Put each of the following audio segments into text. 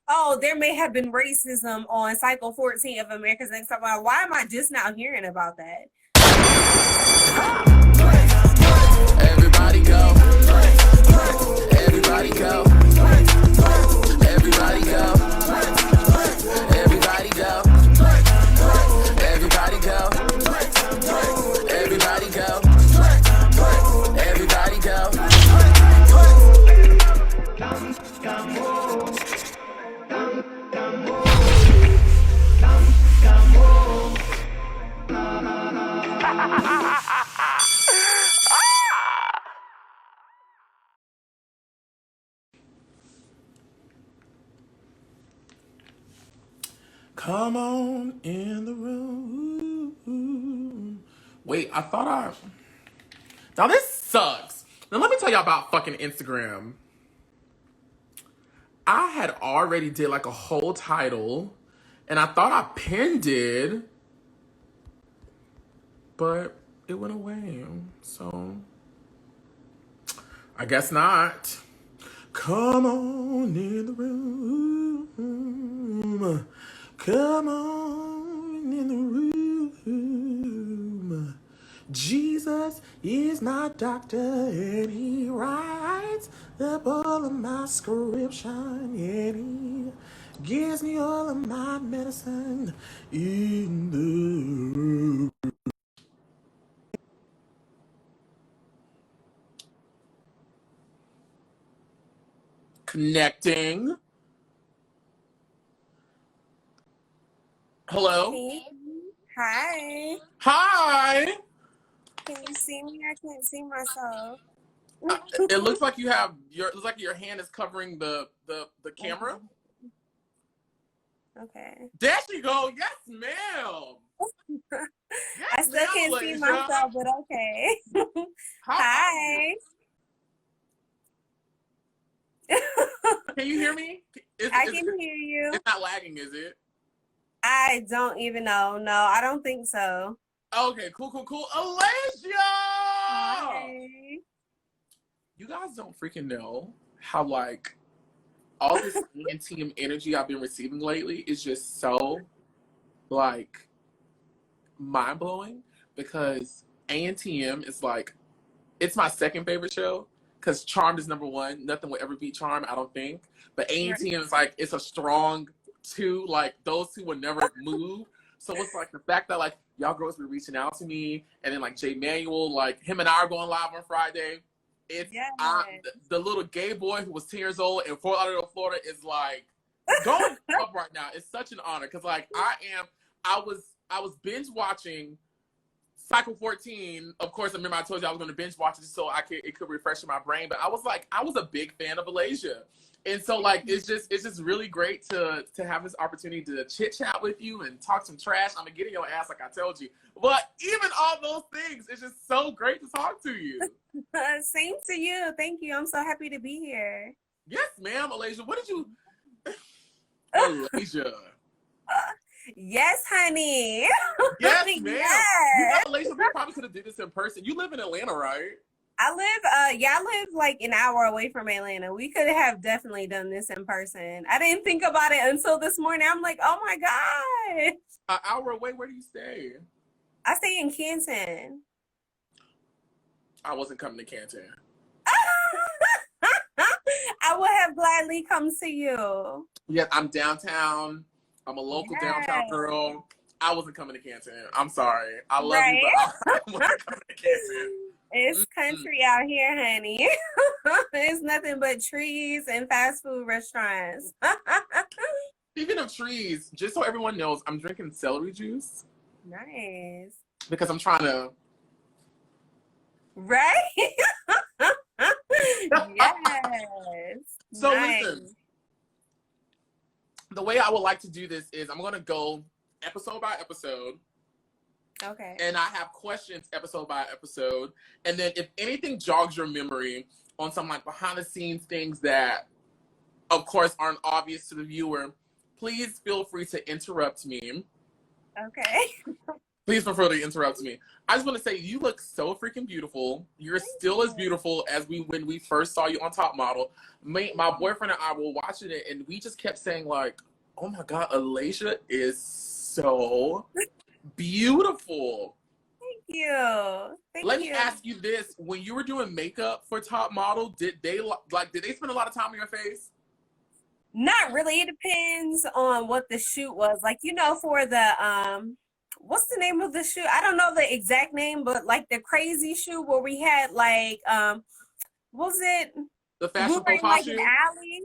oh, there may have been racism on cycle 14 of America's Next Top Model. Why am I just now hearing about that? Everybody go. Everybody go. Everybody go. Everybody go. Everybody go. Everybody go. Everybody go. Come on in the room. Wait, I thought I... Now this sucks. Now let me tell y'all about fucking Instagram. I had already did like a whole title, and I thought I pinned it, but it went away. So I guess not. Come on in the room. Come on in the room. Jesus is my doctor and he writes up all of my scription and he gives me all of my medicine in the connecting. Hello? Hi. Hi. Can you see me? I can't see myself. It looks like you have your. It looks like your hand is covering the camera. Okay. There you go. Yes, ma'am. Yes, I still can't see myself, but okay. Hi. Can you hear me? I can hear you. It's not lagging, is it? I don't even know. No, I don't think so. Okay, cool. Alasia! Hi. You guys don't freaking know how, like, all this ANTM energy I've been receiving lately is just so, like, mind-blowing because ANTM is, like, it's my second favorite show because Charmed is number one. Nothing will ever beat Charmed, I don't think. But ANTM is, like, it's a strong two. Like, those two will never move. So it's, like, the fact that, like, y'all girls be reaching out to me, and then like Jay Manuel, like him and I are going live on Friday. It's the little gay boy who was 10 years old in Fort Lauderdale, Florida, is like going up right now. It's such an honor because like I was binge watching Cycle 14. Of course, I remember I told you I was going to binge watch it so it could refresh my brain. But I was a big fan of Alasia. And so, like, it's just really great to have this opportunity to chit-chat with you and talk some trash. I'm getting your ass, like I told you. But even all those things, it's just so great to talk to you. Same to you. Thank you. I'm so happy to be here. Yes, ma'am, Alasia. What did you... Alasia. Yes, honey. Yes, ma'am. Yes. You know, Alasia, we probably could have did this in person. You live in Atlanta, right? I live like an hour away from Atlanta. We could have definitely done this in person. I didn't think about it until this morning. I'm like, oh my God. An hour away, where do you stay? I stay in Canton. I wasn't coming to Canton. I would have gladly come to you. Yeah, I'm downtown. I'm a local downtown girl. I wasn't coming to Canton. I'm sorry. I love you, but I wasn't coming to Canton. It's country out here, honey. It's nothing but trees and fast food restaurants. Speaking of trees, just so everyone knows, I'm drinking celery juice. Nice. Because I'm trying to... Right? Yes. So nice. Listen, the way I would like to do this is I'm going to go episode by episode. Okay. And I have questions episode by episode. And then if anything jogs your memory on some like behind the scenes things that, of course, aren't obvious to the viewer, please feel free to interrupt me. Okay. Please feel free to interrupt me. I just want to say you look so freaking beautiful. You're still as beautiful as when we first saw you on Top Model. My boyfriend and I were watching it, and we just kept saying like, "Oh my God, Alasia is so beautiful." Thank you. Let me ask you this: when you were doing makeup for Top Model, did they spend a lot of time on your face? Not really. It depends on what the shoot was. Like, you know, for the what's the name of the shoot? I don't know the exact name, but like the crazy shoot where we had like what was it? The fashion We were in like an shoot? alley.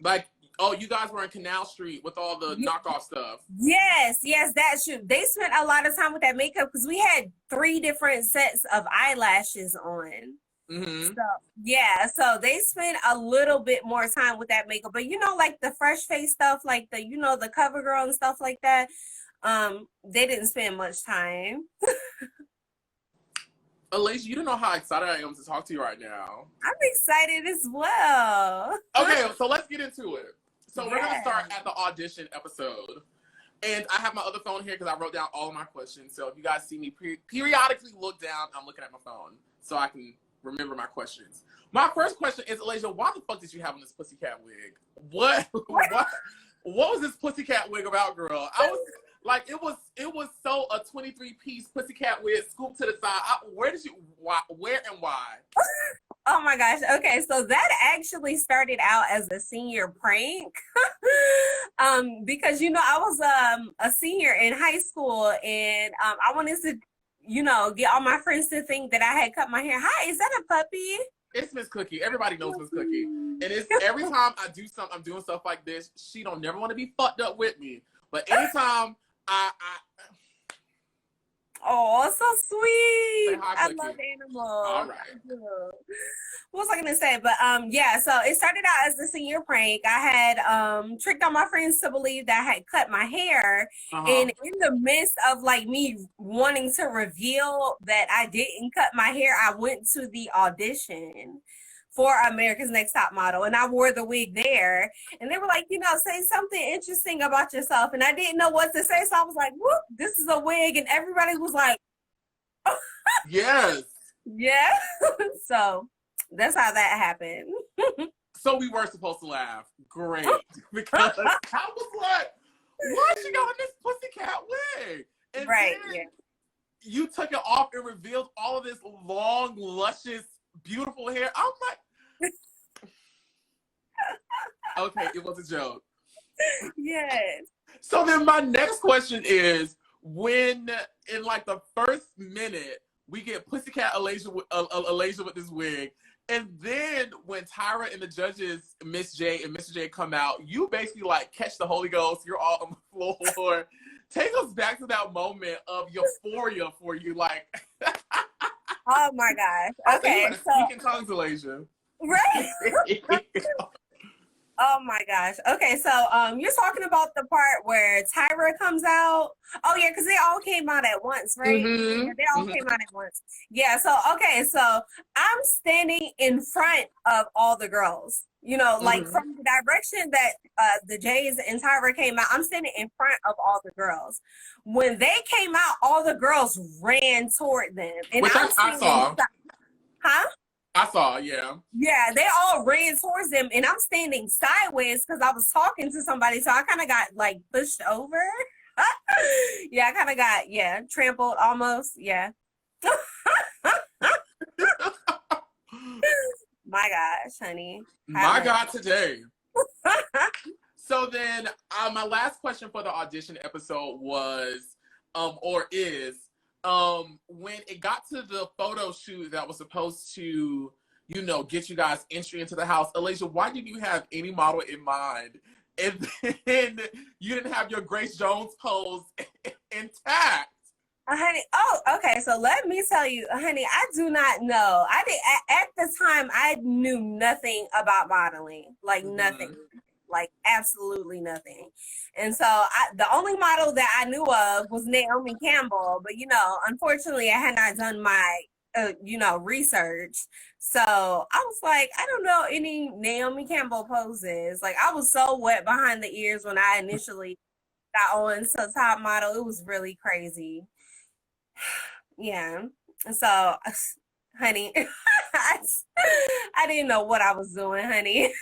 Like, oh, you guys were in Canal Street with all the knockoff stuff. Yes, that shoot. They spent a lot of time with that makeup because we had 3 different sets of eyelashes on. Mm-hmm. So yeah, so they spent a little bit more time with that makeup, but you know, like the fresh face stuff, like the, you know, the CoverGirl and stuff like that, they didn't spend much time. Alasia, you don't know how excited I am to talk to you right now. I'm excited as well. Okay, so let's get into it. So we're gonna Yeah. start at the audition episode, and I have my other phone here because I wrote down all of my questions. So if you guys see me periodically look down, I'm looking at my phone so I can remember my questions. My first question is, Alasia, why the fuck did you have on this pussycat wig? What was this pussycat wig about, girl? I was like, it was so a 23-piece pussycat wig scooped to the side. Where and why? Oh my gosh. Okay, so that actually started out as a senior prank. Because you know, I was a senior in high school, and I wanted to, you know, get all my friends to think that I had cut my hair. Hi, is that a puppy? It's Miss Cookie. Everybody knows Miss Cookie. And it's every time I'm doing stuff like this, she don't never want to be fucked up with me. But anytime Oh, so sweet. hi, I Cookie. love animals. All right. What was I gonna say? But yeah, so it started out as a senior prank. I had tricked all my friends to believe that I had cut my hair. And in the midst of like me wanting to reveal that I didn't cut my hair, I went to the audition for America's Next Top Model, and I wore the wig there. And they were like, you know, say something interesting about yourself. And I didn't know what to say, so I was like, whoop, this is a wig. And everybody was like, yes. Yeah. So that's how that happened. So we were supposed to laugh. Great. Because I was like, why she got on this pussycat wig? And right, then yeah. You took it off and revealed all of this long, luscious, beautiful hair. I'm like, okay, it was a joke. Yes. So then my next question is, when in like the first minute we get Pussycat Alasia with this wig, and then when Tyra and the judges, Miss J and Mr. J, come out, you basically like catch the Holy Ghost. You're all on the floor. Take us back to that moment of euphoria for you, like. Oh my gosh. Okay, so speaking tongues, Alasia. Right. Oh my gosh. Okay, so you're talking about the part where Tyra comes out. Oh yeah, because they all came out at once, right? Mm-hmm. Yeah, they all came out at once. Yeah, so okay, so I'm standing in front of all the girls. You know, like from the direction that the Jays and Tyra came out, I'm standing in front of all the girls. When they came out, all the girls ran toward them. And which I saw. Huh? I saw, yeah. Yeah, they all ran towards them, and I'm standing sideways because I was talking to somebody, so I kind of got like pushed over. Yeah, I kind of got, trampled almost, yeah. My gosh, honey. My God, today. So then, my last question for the audition episode was, when it got to the photo shoot that was supposed to, you know, get you guys entry into the house, Alasia, why didn't you have any model in mind? And then you didn't have your Grace Jones pose intact. Honey, oh, okay. So let me tell you, honey, I do not know. I did at the time. I knew nothing about modeling, like nothing, like absolutely nothing. And so the only model that I knew of was Naomi Campbell. But you know, unfortunately, I had not done my research. So I was like, I don't know any Naomi Campbell poses. Like I was so wet behind the ears when I initially got on to Top Model. It was really crazy. Yeah. So, honey, I didn't know what I was doing, honey.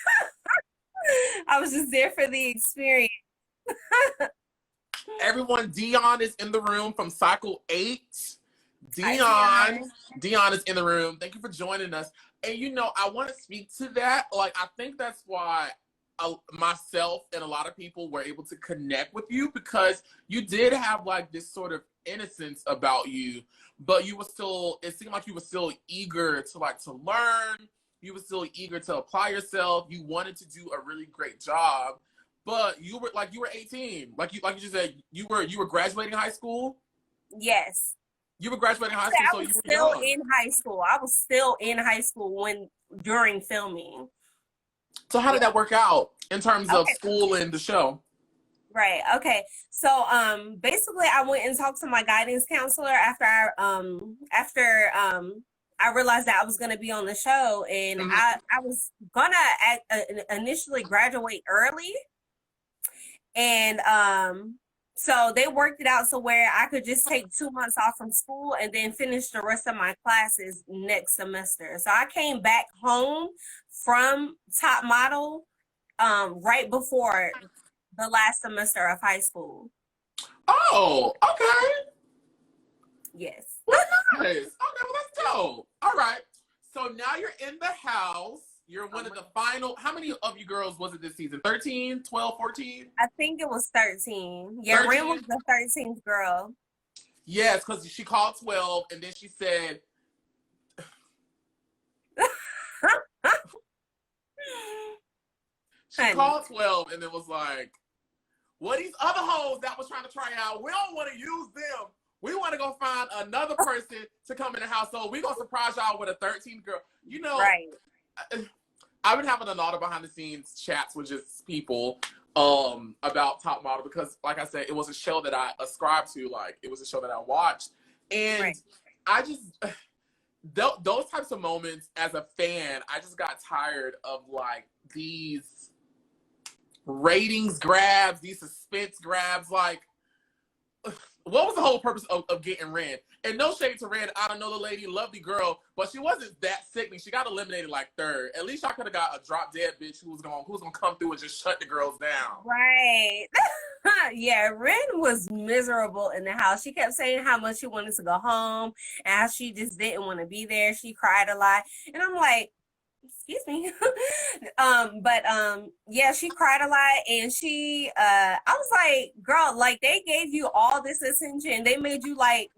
I was just there for the experience. Everyone, Dion is in the room from Cycle 8. Hi, Dion is in the room. Thank you for joining us. And you know, I want to speak to that. Like, I think that's why myself and a lot of people were able to connect with you, because you did have like this sort of innocence about you, but you were still, it seemed like you were still eager to learn. You were still eager to apply yourself. You wanted to do a really great job, but you were 18. Like you just said, you were graduating high school. Yes. You were graduating high school, I was still in high school. I was still in high school during filming. So how did that work out in terms of school and the show? Right. Okay. So basically I went and talked to my guidance counselor after I realized that I was gonna be on the show, and I was gonna initially graduate early, and so they worked it out so where I could just take 2 months off from school and then finish the rest of my classes next semester. So I came back home from Top Model right before the last semester of high school. Oh, okay. Yes. Well, nice. Okay, well, that's dope. All right. So now you're in the house. You're one of the final. How many of you girls was it this season? 13, 12, 14? I think it was 13. Yeah, 13? Ren was the 13th girl. Yes, because she called 12 and then she said, she called 12 and then was like, well, these other hoes that was trying to try out, we don't want to use them. We want to go find another person to come in the house. So we're going to surprise y'all with a 13th girl. You know, right. I've been having a lot of behind the scenes chats with just people about Top Model, because like I said, it was a show that I ascribed to. Like, it was a show that I watched. And I just, those types of moments as a fan, I just got tired of like these ratings grabs, these suspense grabs. Like, what was the whole purpose of getting Ren? And no shade to Ren, I don't know the lady, lovely girl, but she wasn't that sickening. She got eliminated like third. At least y'all could have got a drop dead bitch who's gonna come through and just shut the girls down. Right. Yeah, Ren was miserable in the house. She kept saying how much she wanted to go home and how she just didn't want to be there. She cried a lot. And I'm like, excuse me. Yeah, she cried a lot, and she I was like, girl, like, they gave you all this attention. They made you like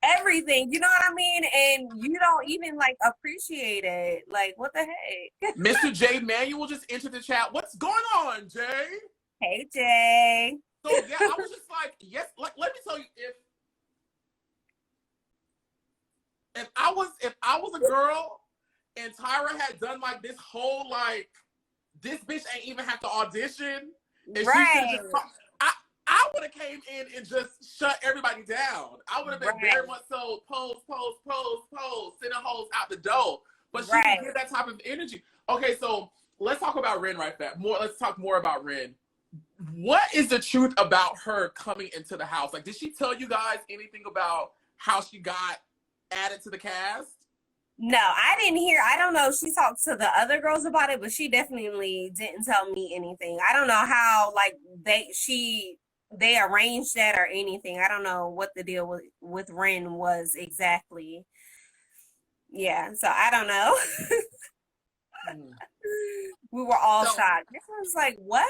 everything, you know what I mean? And you don't even like appreciate it. Like, what the heck? Mr. J Manuel just entered the chat. What's going on, Jay? Hey, Jay. So yeah, I was just like, yes, like, let me tell you, if I was a girl and Tyra had done like this whole like, this bitch ain't even have to audition, and right. I would have came in and just shut everybody down. I would have been very much so pose, sending hoes out the door. But she didn't get that type of energy. Okay, so let's talk about Ren right there. Let's talk more about Ren. What is the truth about her coming into the house? Like, did she tell you guys anything about how she got added to the cast? No, I didn't hear. I don't know if she talked to the other girls about it, but she definitely didn't tell me anything. I don't know how like they arranged that or anything. I don't know what the deal with Ren was exactly. Yeah, so I don't know. We were all shocked. This was like, what?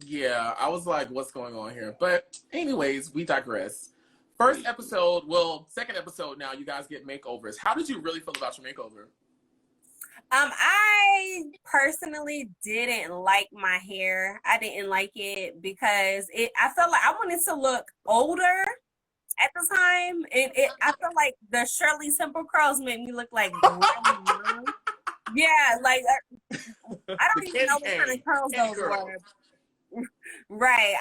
Yeah, I was like, what's going on here? But anyways, we digress. First episode, second episode now, you guys get makeovers. How did you really feel about your makeover? I personally didn't like my hair. I didn't like it because I felt like I wanted to look older at the time. I felt like the Shirley Temple curls made me look like really young. Yeah, like I don't even know what kind of curls those were. Right.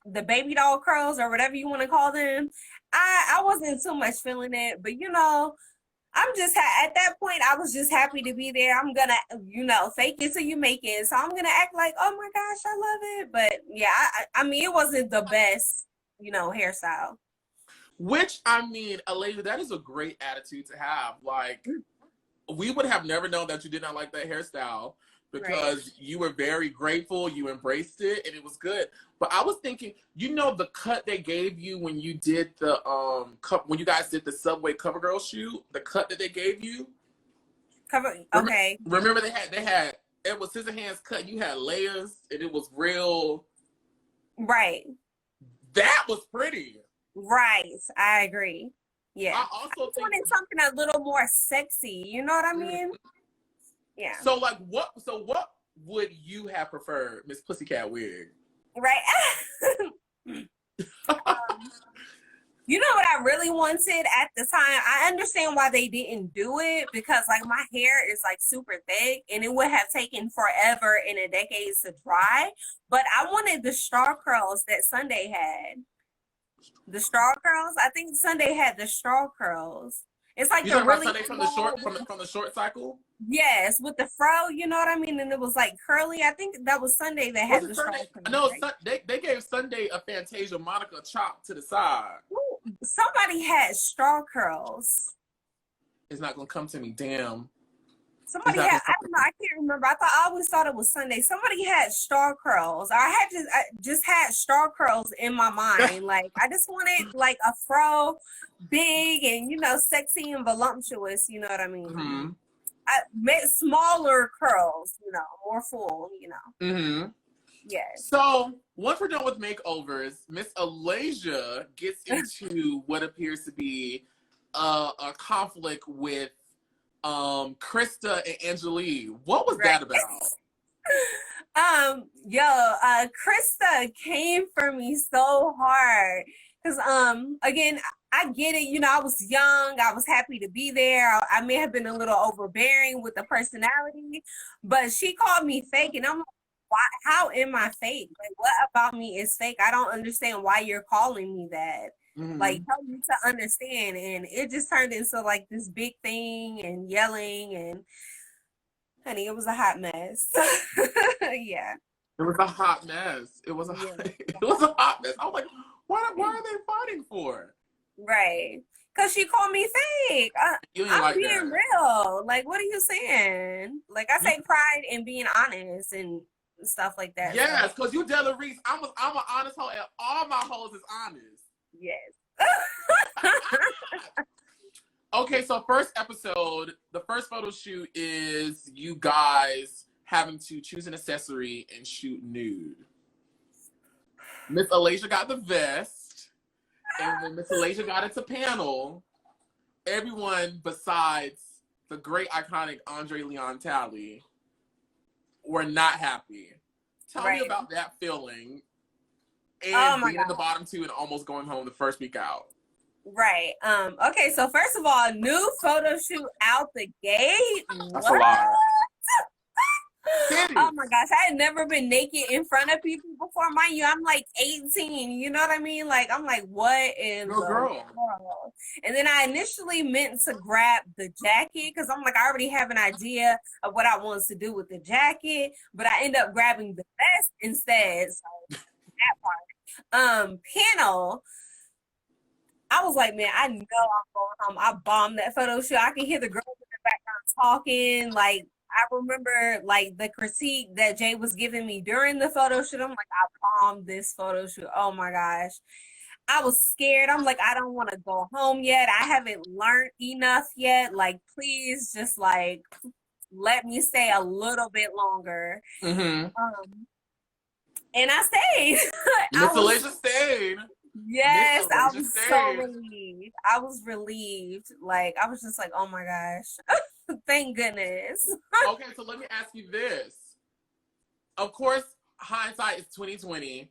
The baby doll curls or whatever you want to call them. I wasn't too much feeling it, but I'm just at that point, I was just happy to be there. I'm gonna, fake it till you make it. So I'm gonna act like, oh my gosh, I love it. But yeah, I mean, it wasn't the best, hairstyle. Which, I mean, Alasia, that is a great attitude to have. Like, we would have never known that you did not like that hairstyle because you were very grateful, you embraced it, and it was good. But I was thinking, the cut they gave you when you did the when you guys did the Subway CoverGirl shoot, the cut that they gave you. Okay. Remember they had it was scissor hands cut. You had layers, and it was real. Right. That was pretty. Right. I agree. Yeah. I also wanted something a little more sexy. You know what I mean? Yeah. So like what would you have preferred, Miss Pussycat Wig? Right. You know what I really wanted at the time? I understand why they didn't do it because like my hair is like super thick and it would have taken forever and a decade to dry. But I wanted the straw curls that Sunday had. The straw curls? I think Sunday had the straw curls. It's like you the talking really about Sunday from the short cycle? Yes, with the fro, you know what I mean? And it was like curly. I think that was Sunday that had the straw curls. No, right? they gave Sunday a Fantasia Monica chop to the side. Ooh, somebody had straw curls. It's not gonna come to me, damn. Somebody had, I don't know, I can't remember. I always thought it was Sunday. Somebody had straw curls. I just had straw curls in my mind. Like I just wanted like a fro, big and sexy and voluptuous. You know what I mean? Mm-hmm. I meant smaller curls. More full. Mm-hmm. Yes. So once we're done with makeovers, Miss Alasia gets into what appears to be a conflict with Krista and Angelea. What was that about? Krista came for me so hard because again, I get it, I was young, I was happy to be there. I may have been a little overbearing with the personality, but she called me fake and I'm like, why, how am I fake? Like what about me is fake? I don't understand why you're calling me that. Mm-hmm. Like help me to understand, and it just turned into like this big thing and yelling and honey, it was a hot mess. Yeah, it was a hot mess. It was a hot mess. I was like, why are they fighting for? Right, because she called me fake. I'm like being real. Like, what are you saying? Like, I take pride in being honest and stuff like that. Yes, because you Della Reese. I'm an honest hoe, and all my hoes is honest. Yes. Okay, so first episode, the first photo shoot is you guys having to choose an accessory and shoot nude. Miss Alasia got the vest, and when Miss Alasia got into panel, everyone besides the great iconic Andre Leon Talley were not happy. Tell me about that feeling. And being in the bottom two and almost going home the first week out. Right. Okay, so first of all, new photo shoot out the gate. That's a lot. Oh my gosh, I had never been naked in front of people before. Mind you, I'm like 18. You know what I mean? Like, I'm like, what in the world? And then I initially meant to grab the jacket because I'm like, I already have an idea of what I wanted to do with the jacket, but I end up grabbing the vest instead. So that part. Panel, I was like, man, I know I'm going home. I bombed that photo shoot. I can hear the girls in the background talking. Like, I remember like the critique that Jay was giving me during the photo shoot. I'm like, I bombed this photo shoot. Oh my gosh. I was scared. I'm like, I don't want to go home yet. I haven't learned enough yet. Like, please just like let me stay a little bit longer. Mm-hmm. And I stayed. Miss Alasia stayed. Yes, I was so relieved. I was relieved. Like, I was just like, oh my gosh. Thank goodness. Okay, so let me ask you this. Of course, hindsight is 2020.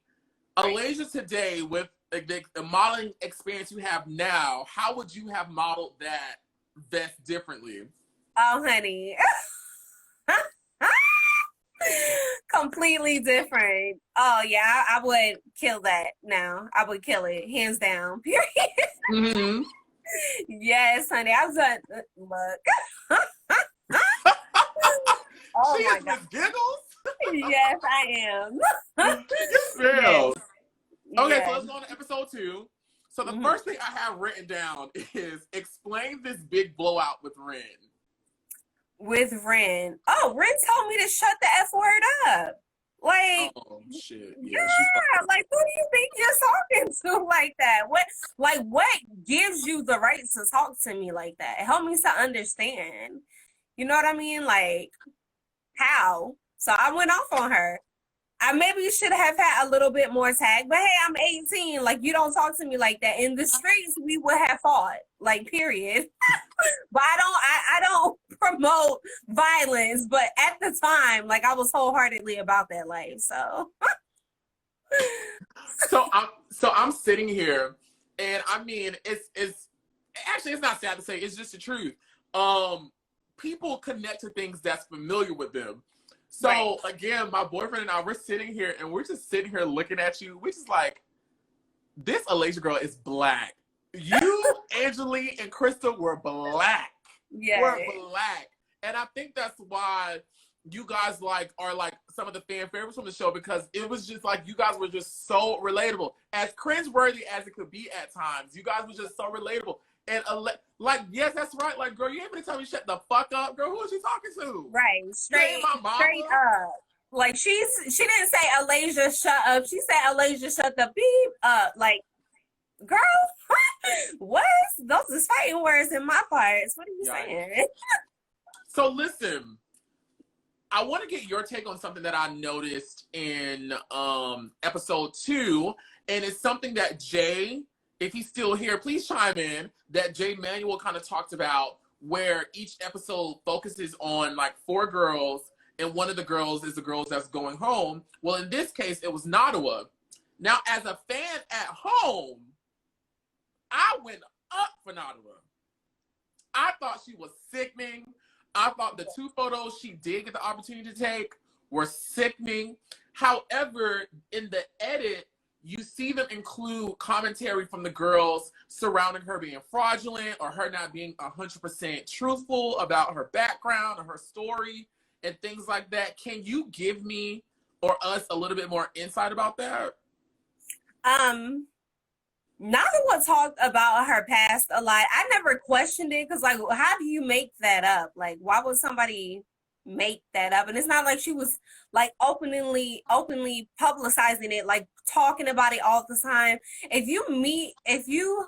Alasia today, with the modeling experience you have now, how would you have modeled that vest differently? Oh, honey. Completely different. Oh yeah, I would kill that now. I would kill it, hands down. Period. Mm-hmm. Yes, honey. I was like, look. Oh She my is God. Miss Giggles. Yes, I am. Yes, Yes. ma'am. Okay, so Yes. let's go on to episode 2. So the Mhm. first thing I have written down is explain this big blowout with Ren. With Ren. Oh, Ren told me to shut the F word up. Like, Oh shit! Yeah, she fucked yeah, up. like who do you think you're talking to like that? What gives you the right to talk to me like that? Help me to understand. You know what I mean? Like, how? So I went off on her. I maybe should have had a little bit more tag, but hey, I'm 18. Like, you don't talk to me like that. In the streets, we would have fought. Like, period. But I don't promote violence. But at the time, like, I was wholeheartedly about that life. So So I'm sitting here, and I mean, it's actually it's not sad to say. It's just the truth. People connect to things that's familiar with them. So right. again, my boyfriend and I, we're sitting here, and we're just sitting here looking at you. We're just like, this Alasia girl is black. You, Angelea, and Krista were black. Yeah. Were black. And I think that's why you guys are some of the fan favorites from the show, because it was just like you guys were just so relatable. As cringeworthy as it could be at times, you guys were just so relatable. And like, yes, that's right. Like, girl, you ain't gonna tell me shut the fuck up, girl. Who is she talking to? Right. Straight my mama. Straight up. Like she didn't say Alasia shut up. She said Alasia shut the beep up. Like, girl, what? Those is fighting words in my parts. What are you saying? So listen, I want to get your take on something that I noticed in episode 2, and it's something that Jay, if he's still here, please chime in, that Jay Manuel kind of talked about, where each episode focuses on like 4 girls, and one of the girls is the girls that's going home. Well, in this case, it was Naduah. Now, as a fan at home, I went up for Naduah. I thought she was sickening. I thought the 2 photos she did get the opportunity to take were sickening. However, in the edit, you see them include commentary from the girls surrounding her being fraudulent, or her not being 100% truthful about her background or her story and things like that. Can you give me or us a little bit more insight about that? Naduah talked about her past a lot. I never questioned it, because like, how do you make that up? Like, why would somebody make that up? And it's not like she was like openly publicizing it, like talking about it all the time. If you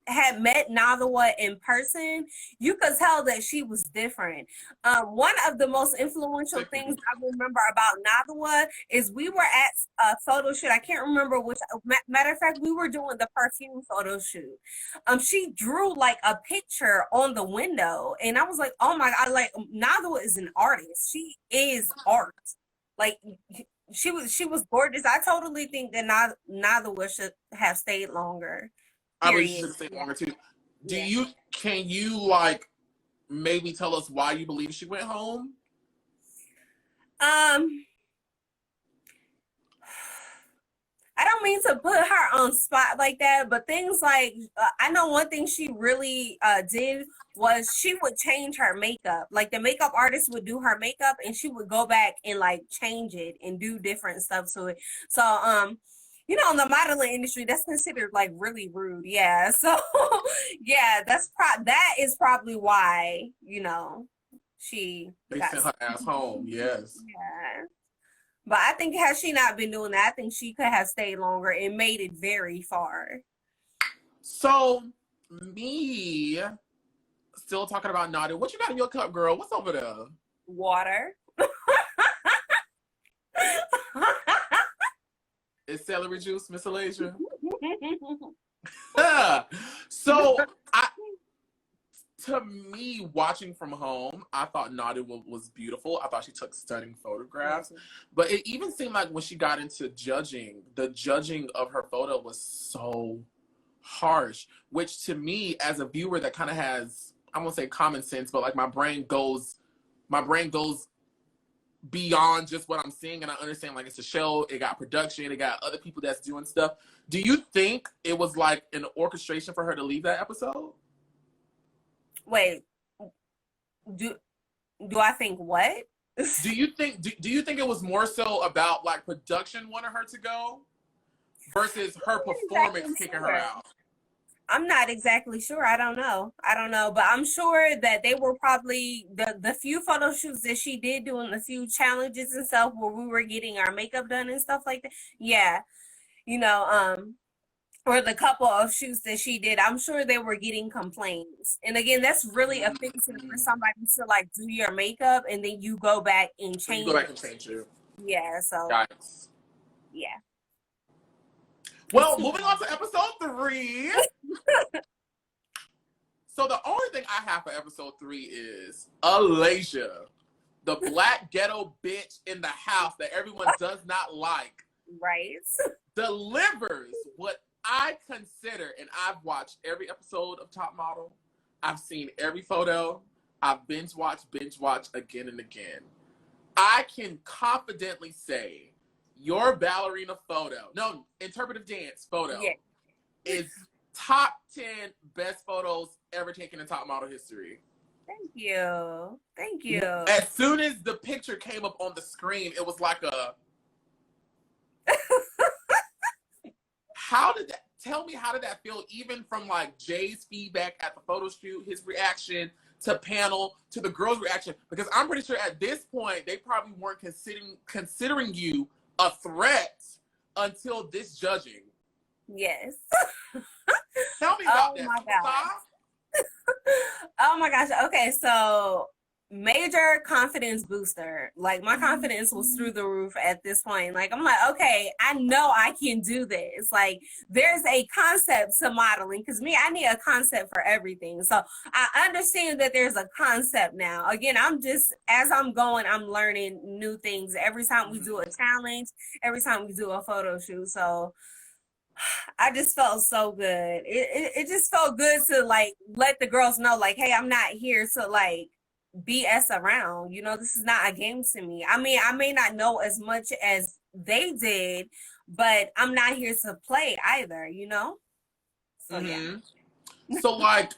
had met Naduah in person, you could tell that she was different. One of the most influential things I remember about Naduah is we were at a photo shoot. I can't remember which. Matter of fact, we were doing the perfume photo shoot. She drew like a picture on the window, and I was like, oh my God, like Naduah is an artist. She is art. Like, she was gorgeous. I totally think that Naduah should have stayed longer. I really should say longer too. Can you like maybe tell us why you believe she went home? I don't mean to put her on spot like that, but things like I know one thing she really did was she would change her makeup. Like, the makeup artist would do her makeup, and she would go back and like change it and do different stuff to it. So you know, in the modeling industry, that's considered like really rude. Yeah. So yeah, that is probably why, you know, They sent her ass home. Yes. Yeah. But I think, had she not been doing that, I think she could have stayed longer and made it very far. So me still talking about Naduah. What you got in your cup, girl? What's over there? Water. It's celery juice, Miss Alasia. So to me, watching from home, I thought Naduah was beautiful. I thought she took stunning photographs. But it even seemed like when she got into judging, the judging of her photo was so harsh, which to me, as a viewer that kind of has, I won't say common sense, but like my brain goes beyond just what I'm seeing, and I understand like it's a show, it got production, it got other people that's doing stuff. Do you think it was like an orchestration for her to leave that episode? Wait, do I think what? Do you think it was more so about like production wanting her to go versus her performance kicking her out? I'm not exactly sure. I don't know, but I'm sure that they were probably the few photo shoots that she did doing the few challenges and stuff where we were getting our makeup done and stuff like that. Yeah, you know, or the couple of shoots that she did, I'm sure they were getting complaints. And again, that's really offensive for somebody to like do your makeup and then you go back and change. You go back and change it. Yeah. So. Yikes. Yeah. Well, moving on to episode 3. So the only thing I have for episode 3 is Alasia, the black ghetto bitch in the house that everyone does not like. Right. Delivers what I consider, and I've watched every episode of Top Model. I've seen every photo. I've binge watched again and again. I can confidently say your ballerina photo, no, interpretive dance photo, is top 10 best photos ever taken in Top Model history. Thank you. Thank you. As soon as the picture came up on the screen, it was like a... How did that feel, even from like Jay's feedback at the photo shoot, his reaction to panel, to the girls' reaction? Because I'm pretty sure at this point, they probably weren't considering you a threat until this judging. Yes. Tell me about that. My gosh. Oh my gosh. Okay, so major confidence booster. Like my confidence was through the roof at this point. Like I'm like, okay, I know I can do this. Like there's a concept to modeling, because me, I need a concept for everything. So I understand that there's a concept now. Again, I'm just, as I'm going, I'm learning new things every time we do a challenge, every time we do a photo shoot. So I just felt so good. It just felt good to like let the girls know, like, hey, I'm not here to like BS around. You know, this is not a game to me. I mean, I may not know as much as they did, but I'm not here to play either, you know? So yeah. So like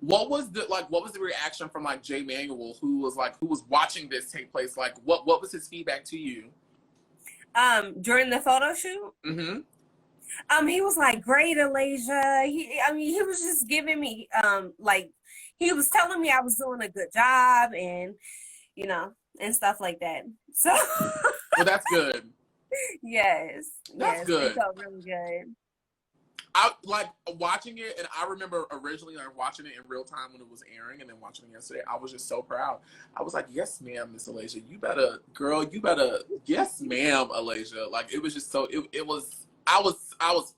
what was the reaction from like Jay Manuel, who was watching this take place? Like what was his feedback to you? During the photo shoot? He was like, great, Alasia. He was just giving me like, he was telling me I was doing a good job and, you know, and stuff like that. So. Well, that's good. Yes. That's good. It felt really good. I like watching it, and I remember originally like watching it in real time when it was airing, and then watching it yesterday. I was just so proud. I was like, yes, ma'am, Miss Alasia. You better, yes, ma'am, Alasia. Like, it was just so, it was, I was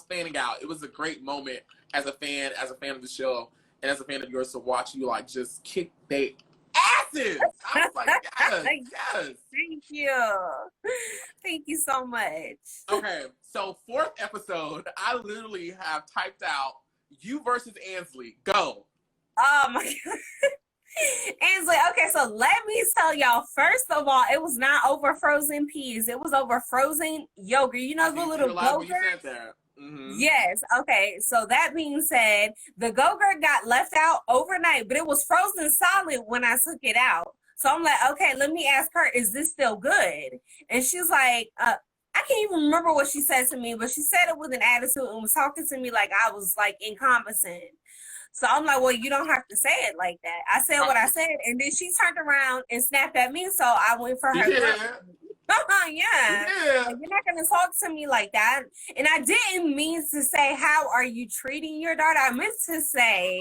fanning out. It was a great moment as a fan of the show, and as a fan of yours, to watch you like just kick they asses. I was like, yes. Thank you so much. Okay, so 4th episode, I literally have typed out you versus Anslee. Go. Oh my god. Anslee, okay, so let me tell y'all, first of all, it was not over frozen peas. It was over frozen yogurt. You know the little Go-Gurt? Yes. Okay. So that being said, the Go-Gurt got left out overnight, but it was frozen solid when I took it out. So I'm like, okay, let me ask her, is this still good? And she's like, I can't even remember what she said to me, but she said it with an attitude and was talking to me like I was like incompetent. So I'm like, well, you don't have to say it like that. I said what I said, and then she turned around and snapped at me, so I went for her. Yeah. You're not going to talk to me like that. And I didn't mean to say, how are you treating your daughter? I meant to say,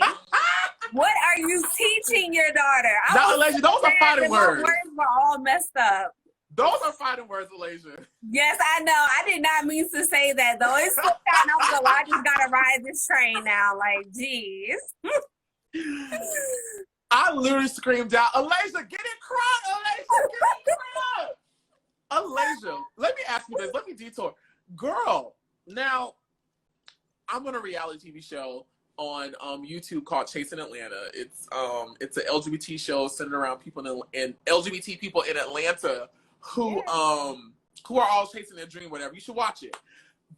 what are you teaching your daughter? Alasia, those are fighting words. My words were all messed up. Those are fighting words, Alasia. Yes, I know. I did not mean to say that, though. It's so kind of so I just got to ride this train now. Like, geez. I literally screamed out, Alasia, get it crunk, Alasia, get it crunk. Alasia, let me ask you this. Let me detour. Girl, now, I'm on a reality TV show YouTube called Chasing Atlanta. It's an LGBT show centered around people in LGBT people in Atlanta who are all chasing their dream, whatever. You should watch it.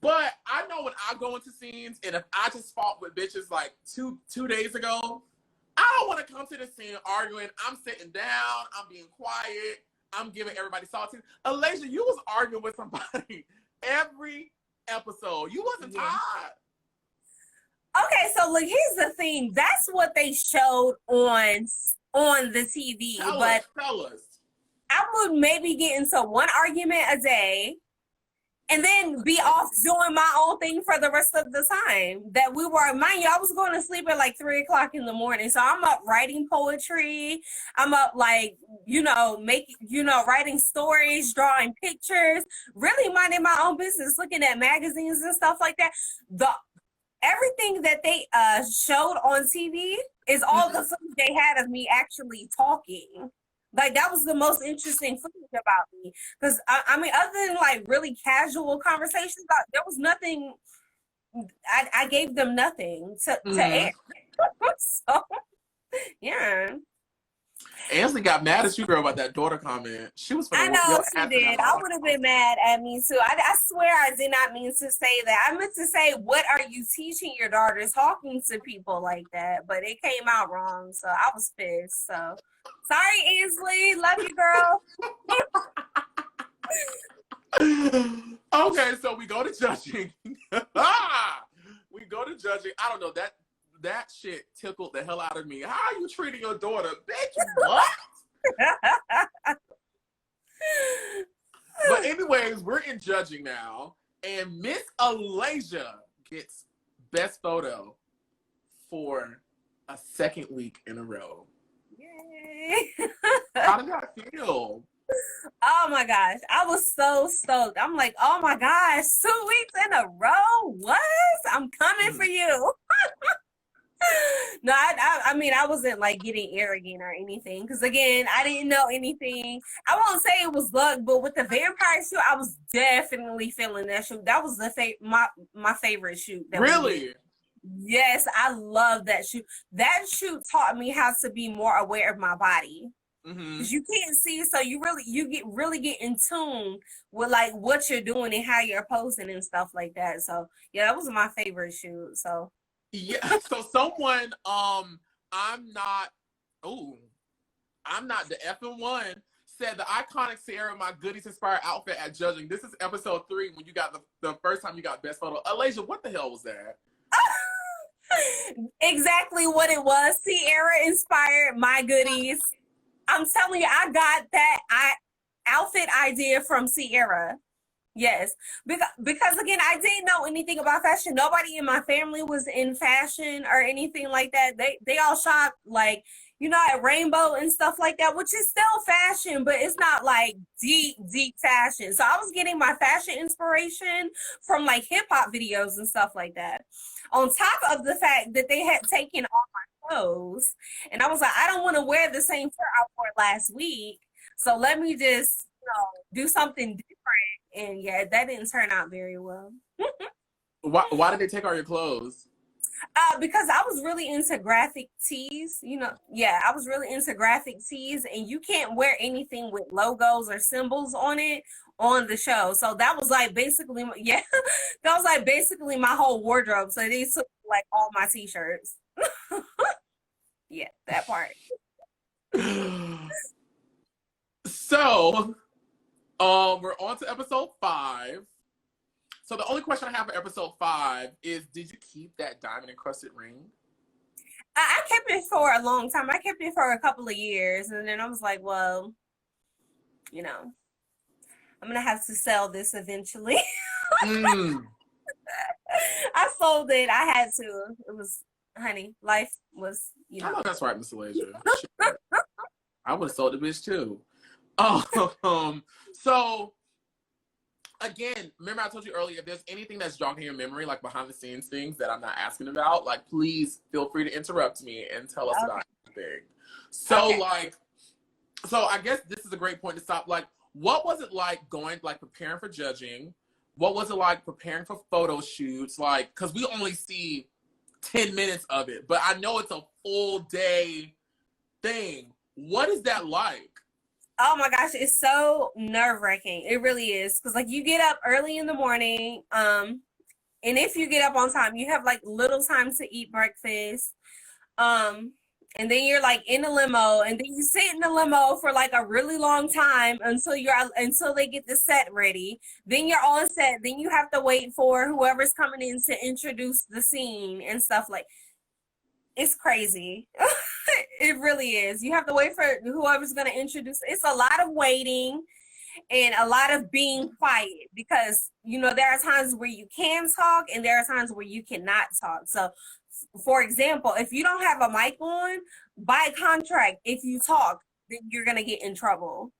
But I know when I go into scenes, and if I just fought with bitches like two days ago, I don't want to come to the scene arguing. I'm sitting down, I'm being quiet, I'm giving everybody solitude. Alasia, you was arguing with somebody every episode. You wasn't tired. Okay, so look, here's the thing. That's what they showed on the TV. Tell us. I would maybe get into one argument a day and then be off doing my own thing for the rest of the time that we were. Mind you, I was going to sleep at like 3 o'clock in the morning. So I'm up writing poetry. I'm up like, writing stories, drawing pictures, really minding my own business, looking at magazines and stuff like that. Everything that they showed on TV is all the footage they had of me actually talking. Like, that was the most interesting footage about me. Because, I mean, other than, like, really casual conversations, there was nothing. I gave them nothing to air. So, yeah. Anslee got mad at you, girl, about that daughter comment. She was. I know she did. I would have been mad at me too. I swear I did not mean to say that. I meant to say, "What are you teaching your daughter talking to people like that?" But it came out wrong, so I was pissed. So sorry, Anslee. Love you, girl. Okay, so we go to judging. We go to judging. I don't know that shit tickled the hell out of me. How are you treating your daughter? Bitch, what? But anyways, we're in judging now. And Miss Alasia gets best photo for a second week in a row. Yay. How did that feel? Oh my gosh, I was so stoked. I'm like, oh my gosh, 2 weeks in a row? What? I'm coming for you. No, I mean, I wasn't like getting arrogant or anything, because again, I didn't know anything. I won't say it was luck, but with the vampire shoot, I was definitely feeling that shoot. That was my favorite shoot. Really? Yes, I love that shoot. That shoot taught me how to be more aware of my body. Because you can't see, so you really get in tune with like what you're doing and how you're posing and stuff like that. So yeah, that was my favorite shoot. So yeah, so someone, I'm not the effing one, said the iconic Sierra My Goodies inspired outfit at judging. This is episode 3 when you got the first time you got best photo. Alasia, what the hell was that? Exactly what it was. Sierra inspired My Goodies. I'm telling you, I got that outfit idea from Sierra. Yes, because again, I didn't know anything about fashion. Nobody in my family was in fashion or anything like that. They all shop like, at Rainbow and stuff like that, which is still fashion, but it's not like deep fashion. So I was getting my fashion inspiration from like hip hop videos and stuff like that. On top of the fact that they had taken all my clothes, and I was like, I don't want to wear the same shirt I wore last week. So let me just, do something different. And yeah, that didn't turn out very well. Why did they take all your clothes? Because I was really into graphic tees, I was really into graphic tees, and you can't wear anything with logos or symbols on it on the show. So that was like basically, that was like basically my whole wardrobe. So they took like all my t-shirts. Yeah, that part. So, we're on to episode 5. So the only question I have for episode 5 is, did you keep that diamond encrusted ring? I kept it for a long time. I kept it for a couple of years, and then I was like, well, I'm gonna have to sell this eventually. I sold it. I had to. It was, honey, life was, I know that's right, Miss Alasia. I would have sold the bitch too. So again, remember I told you earlier, if there's anything that's jogging your memory, like behind the scenes things that I'm not asking about, like please feel free to interrupt me and tell us about anything. So so I guess this is a great point to stop. Like, what was it like preparing for judging? What was it like preparing for photo shoots? Like, because we only see 10 minutes of it, but I know it's a full day thing. What is that like? Oh my gosh, it's so nerve-wracking. It really is. Because like you get up early in the morning, and if you get up on time, you have like little time to eat breakfast. And then you're like in a limo, and then you sit in the limo for like a really long time until they get the set ready. Then you're on set. Then you have to wait for whoever's coming in to introduce the scene and stuff. Like, it's crazy. It really is. You have to wait for whoever's going to introduce. It's a lot of waiting and a lot of being quiet because, you know, there are times where you can talk and there are times where you cannot talk. So, for example, if you don't have a mic on, by contract, if you talk, then you're going to get in trouble.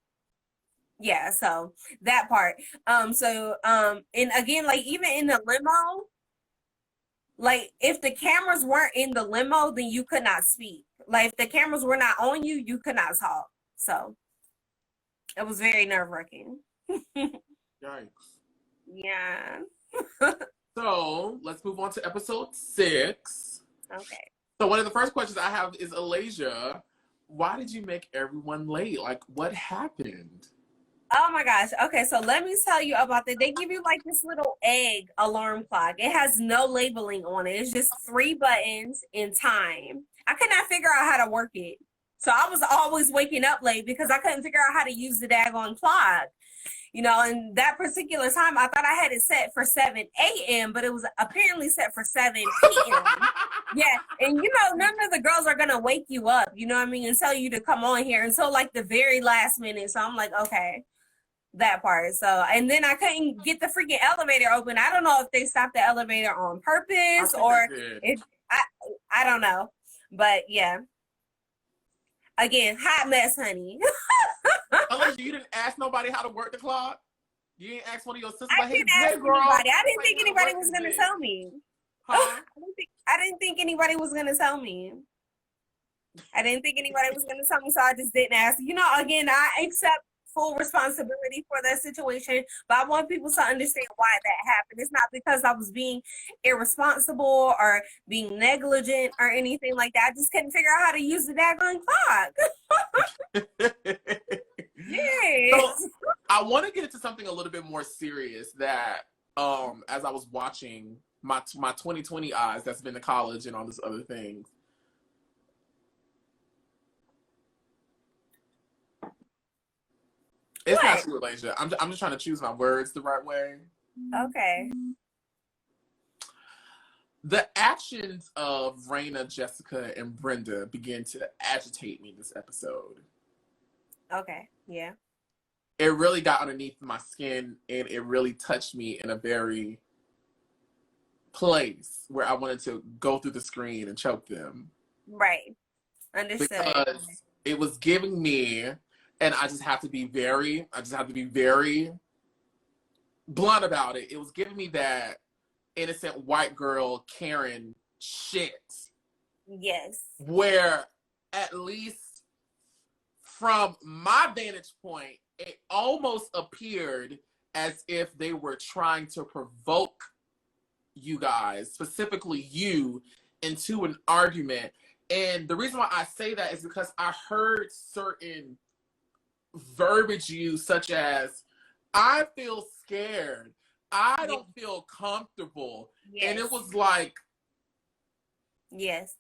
Yeah, so that part. And again, like even in the limo, like if the cameras weren't in the limo, then you could not speak. Like if the cameras were not on you, you could not talk. So it was very nerve-wracking. Yikes. Yeah. So let's move on to episode 6. Okay. So one of the first questions I have is, Alasia, why did you make everyone late? Like, what happened? Oh my gosh. Okay, so let me tell you about that. They give you like this little egg alarm clock. It has no labeling on it. It's just 3 buttons in time. I could not figure out how to work it. So I was always waking up late because I couldn't figure out how to use the daggone clock. You know, and that particular time, I thought I had it set for 7 a.m., but it was apparently set for 7 p.m. Yeah, and you know, none of the girls are going to wake you up, you know what I mean, and tell you to come on here until like the very last minute. So I'm like, okay, that part. So, and then I couldn't get the freaking elevator open. I don't know if they stopped the elevator on purpose or if, I don't know. But yeah. Again, hot mess, honey. Alasia, you didn't ask nobody how to work the clock? You didn't ask one of your sisters? I didn't ask anybody. I didn't think anybody was going to tell me. Huh? I didn't think anybody was going to tell me. I didn't think anybody was going to tell me, so I just didn't ask. You know, again, I accept full responsibility for that situation, but I want people to understand why that happened. It's not because I was being irresponsible or being negligent or anything like that. I just couldn't figure out how to use the daggone clock. Yes. So, I want to get into something a little bit more serious that, as I was watching my 2020 eyes that's been to college and all this other things. It's not true, Alasia. I'm just trying to choose my words the right way. Okay. The actions of Raina, Jessica, and Brenda began to agitate me this episode. Okay, yeah. It really got underneath my skin and it really touched me in a very place where I wanted to go through the screen and choke them. Right. Understood. Because it was giving me, and I just have to be very blunt about it. It was giving me that innocent white girl Karen shit. Yes. Where at least from my vantage point, it almost appeared as if they were trying to provoke you guys, specifically you, into an argument. And the reason why I say that is because I heard certain verbiage used, such as, I feel scared, I don't feel comfortable. Yes. And it was like, yes,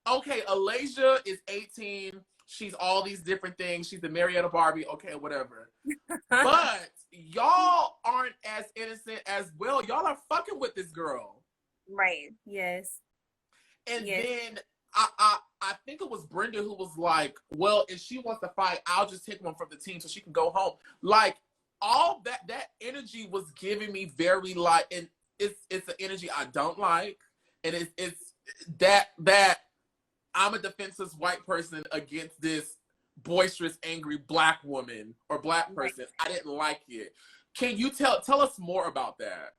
okay, Alasia is 18. She's all these different things. She's the Marietta Barbie. Okay, whatever. But y'all aren't as innocent as well. Y'all are fucking with this girl. Right. Yes. And then I think it was Brenda who was like, well, if she wants to fight, I'll just take one from the team so she can go home. Like, all that energy was giving me very like, and it's an energy I don't like. And it's that I'm a defenseless white person against this boisterous, angry black woman or black person. I didn't like it. Can you tell us more about that?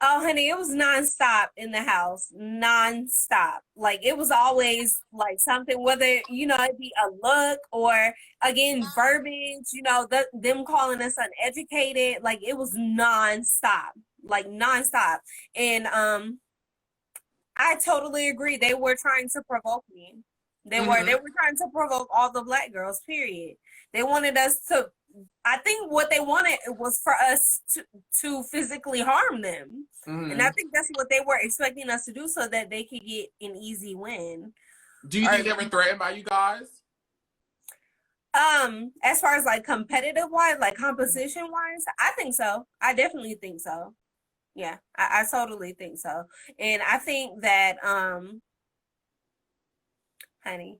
Oh, honey, it was nonstop in the house. Nonstop. Like, it was always like something, whether, you know, it be a look or, again, verbiage, you know, them calling us uneducated. Like, it was nonstop. Like, nonstop. And I totally agree. They were trying to provoke me. They were trying to provoke all the black girls, period. They wanted us to, I think what they wanted was for us to physically harm them. And I think that's what they were expecting us to do so that they could get an easy win. Do you think they were threatened by you guys? As far as like competitive wise, like composition wise, I think so. I definitely think so. Yeah, I totally think so. And I think that, honey,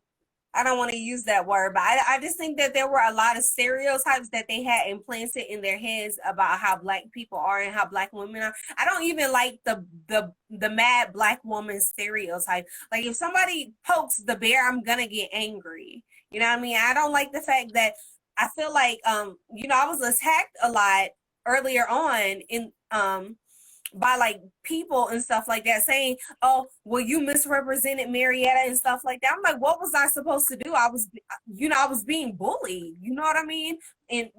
I don't want to use that word, but I just think that there were a lot of stereotypes that they had implanted in their heads about how black people are and how black women are. I don't even like the mad black woman stereotype. Like if somebody pokes the bear, I'm gonna get angry. You know what I mean? I don't like the fact that I feel like you know, I was attacked a lot earlier on in by like people and stuff like that saying, oh, well, you misrepresented Marietta and stuff like that. I'm like, what was I supposed to do? I was, you know, I was being bullied, you know what I mean? And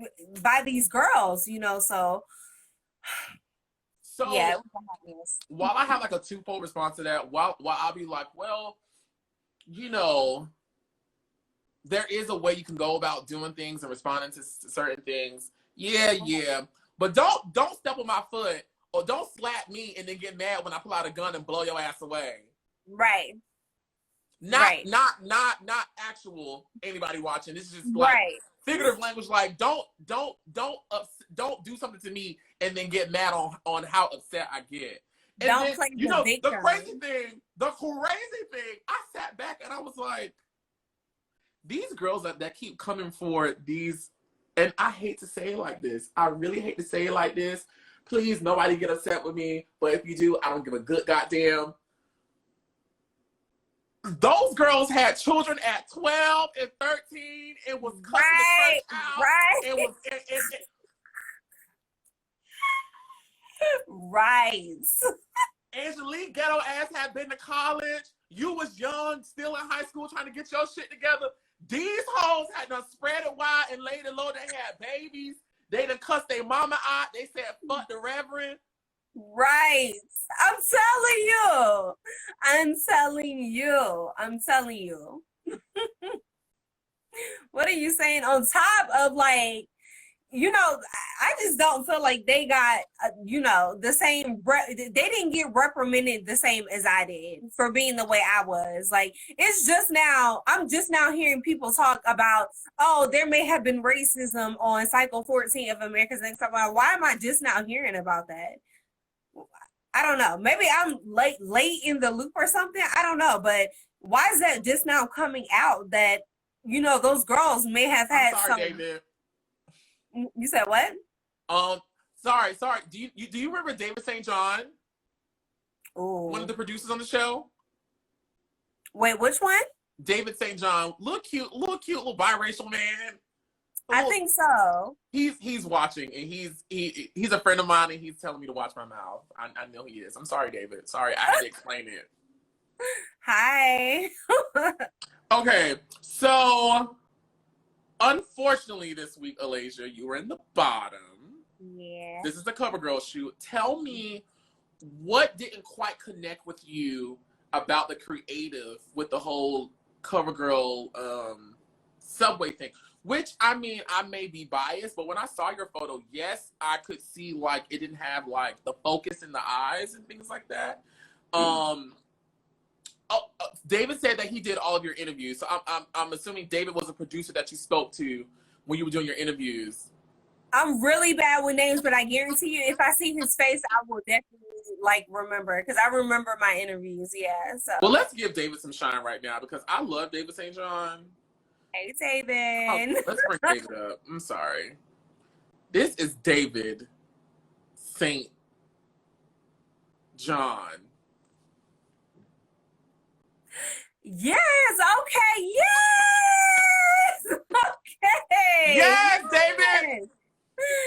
by these girls, you know, so yeah. While I have like a twofold response to that, while I'll be like, well, you know, there is a way you can go about doing things and responding to certain things. Yeah. But don't step on my foot. Or don't slap me and then get mad when I pull out a gun and blow your ass away. Right. Not actual anybody watching. This is just like figurative language. Like don't do something to me and then get mad on how upset I get. And don't then, play you know, victim. the crazy thing. I sat back and I was like, these girls that keep coming for these, and I hate to say it like this. I really hate to say it like this. Please, nobody get upset with me. But if you do, I don't give a good goddamn. Those girls had children at 12 and 13. It was cussing the church out. It was right. Angelea ghetto ass had been to college. You was young, still in high school, trying to get your shit together. These hoes had done spread it wide and laid it low. They had babies. They done cussed their mama out. They said, fuck the reverend. Right. I'm telling you. What are you saying? On top of like, you know, I just don't feel like they got, you know, the same, they didn't get reprimanded the same as I did for being the way I was. Like, it's just now, I'm just now hearing people talk about, oh, there may have been racism on cycle 14 of America's Next Top Model. Why am I just now hearing about that? I don't know. Maybe I'm late in the loop or something. I don't know. But why is that just now coming out that, you know, those girls may have had some... David. You said what? Sorry. Do you remember David St. John? Ooh. One of the producers on the show? Wait, which one? David St. John. Little cute, little biracial man. I think so. He's watching, and he's a friend of mine, and he's telling me to watch my mouth. I know he is. I'm sorry, David. Sorry, I had to explain it. Hi. Okay, so unfortunately this week, Alasia, you were in the bottom. Yeah. This is the CoverGirl shoot. Tell me what didn't quite connect with you about the creative with the whole CoverGirl subway thing. Which, I mean, I may be biased, but when I saw your photo, yes, I could see, like, it didn't have, like, the focus in the eyes and things like that. David said that he did all of your interviews, so I'm assuming David was a producer that you spoke to when you were doing your interviews. I'm really bad with names, but I guarantee you, if I see his face, I will definitely, like, remember, because I remember my interviews, yeah, so. Well, let's give David some shine right now, because I love David St. John. Hey, David. Oh, let's bring David up. I'm sorry. This is David St. John. Yes, okay, yes! Okay! Yes, David!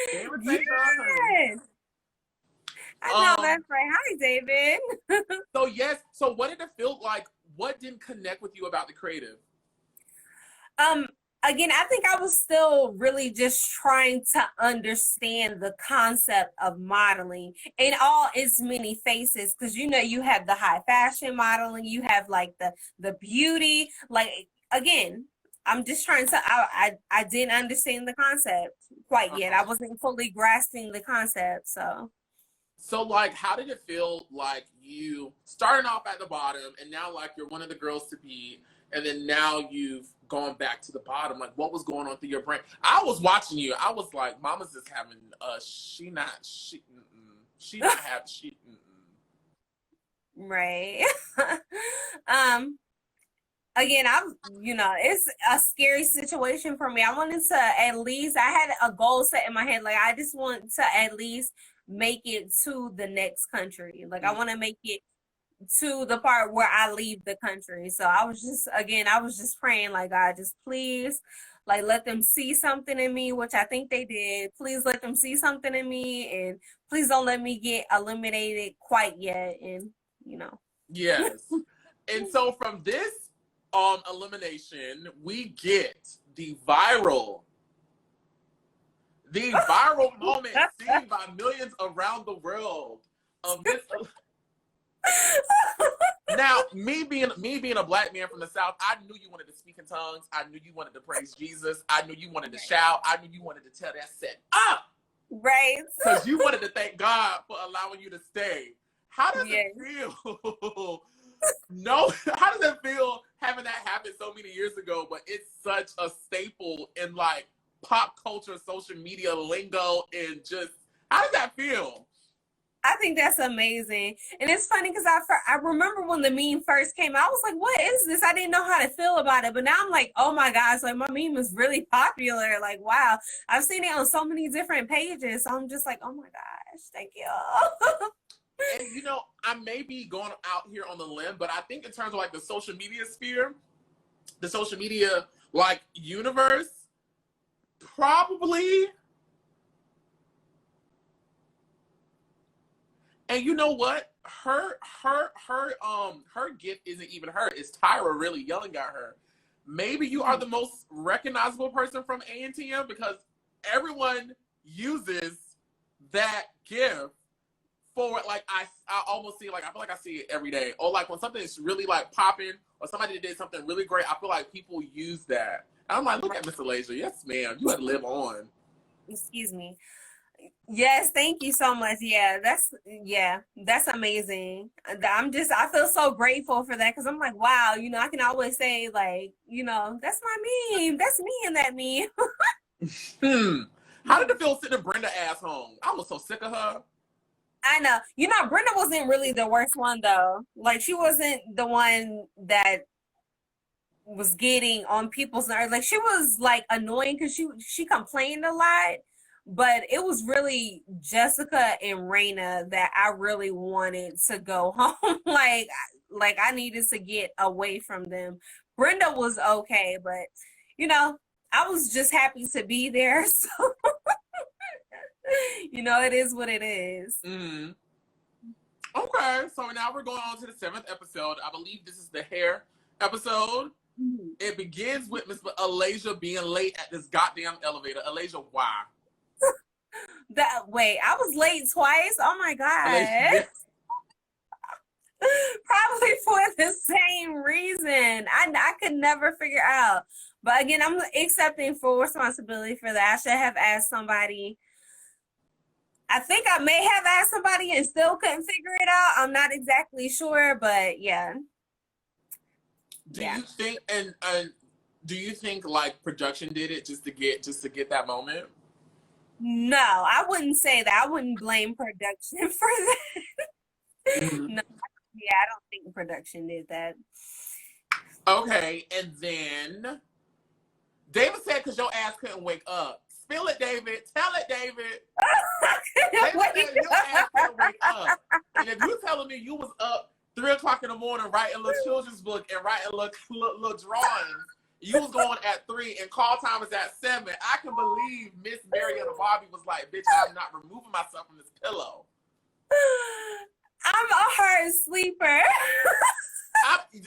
David St. John. Yes! I know that's right. Hi, David. So what did it feel like? What didn't connect with you about the creative? again, I think I was still really just trying to understand the concept of modeling in all its many faces. Because you have the high fashion modeling, you have like the beauty. Like again, I'm just trying to. I didn't understand the concept quite yet. I wasn't fully grasping the concept. So, like, how did it feel like you starting off at the bottom and now, like, you're one of the girls to be, and then now you've gone back to the bottom? Like, what was going on through your brain? I was watching you. I was like, Mama's just having, she not have, right. Again, it's a scary situation for me. I wanted to at least, I had a goal set in my head. Like, I just want to at least make it to the next country. Like, I want to make it to the part where I leave the country. So I was just praying, like, God, just please, like, let them see something in me, which I think they did. Please let them see something in me, and please don't let me get eliminated quite yet. And, Yes. And so from this elimination, we get the viral moment seen by millions around the world of this. Now, me being a black man from the South, I knew you wanted to speak in tongues. I knew you wanted to praise Jesus. I knew you wanted to shout. I knew you wanted to tell that set up. Right. Because you wanted to thank God for allowing you to stay. How does it feel? How does it feel having that happen so many years ago, but it's such a staple in like pop culture, social media lingo, and just how does that feel? I think that's amazing. And it's funny because I remember when the meme first came out, I was like, what is this? I didn't know how to feel about it. But now I'm like, oh my gosh, like my meme is really popular. Like, wow. I've seen it on so many different pages. So I'm just like, oh my gosh, thank you. And I may be going out here on the limb, but I think in terms of like the social media sphere, the social media like universe, probably. And you know what? Her gift isn't even her. It's Tyra really yelling at her. Maybe you are the most recognizable person from ANTM because everyone uses that gift for like I almost see, like I feel like I see it every day. Or like when something is really like popping or somebody did something really great, I feel like people use that. And I'm like, look at Miss Alasia. Yes, ma'am. You had to live on. Excuse me. Yes, thank you so much. Yeah, that's amazing. I feel so grateful for that because I'm like, wow, I can always say like, that's my meme. That's me in that meme. How did it feel sitting Brenda ass home? I was so sick of her. I know. Brenda wasn't really the worst one though. Like she wasn't the one that was getting on people's nerves. Like she was like annoying because she complained a lot. But it was really Jessica and Raina that I really wanted to go home. like I needed to get away from them. Brenda was okay, but I was just happy to be there. So it is what it is. Mm-hmm. Okay, so now we're going on to the 7th episode. I believe this is the hair episode. Mm-hmm. It begins with Miss Alasia being late at this goddamn elevator. Alasia, why? Wait, I was late twice. Oh my god. Probably for the same reason. I could never figure out. But again, I'm accepting full responsibility for that. I should have asked somebody. I think I may have asked somebody and still couldn't figure it out. I'm not exactly sure, but yeah. Do you think and do you think like production did it just to get that moment? No, I wouldn't say that. I wouldn't blame production for that. Mm-hmm. No, I don't think production did that. Okay, and then David said because your ass couldn't wake up. Spill it, David. Tell it, David. David said your ass couldn't wake up. And if you're telling me you was up 3 o'clock in the morning writing a little children's book and writing little drawings, you was going at 3 and call time is at 7. I can believe Miss Marietta Bobby was like, bitch, I'm not removing myself from this pillow. I'm a hard sleeper.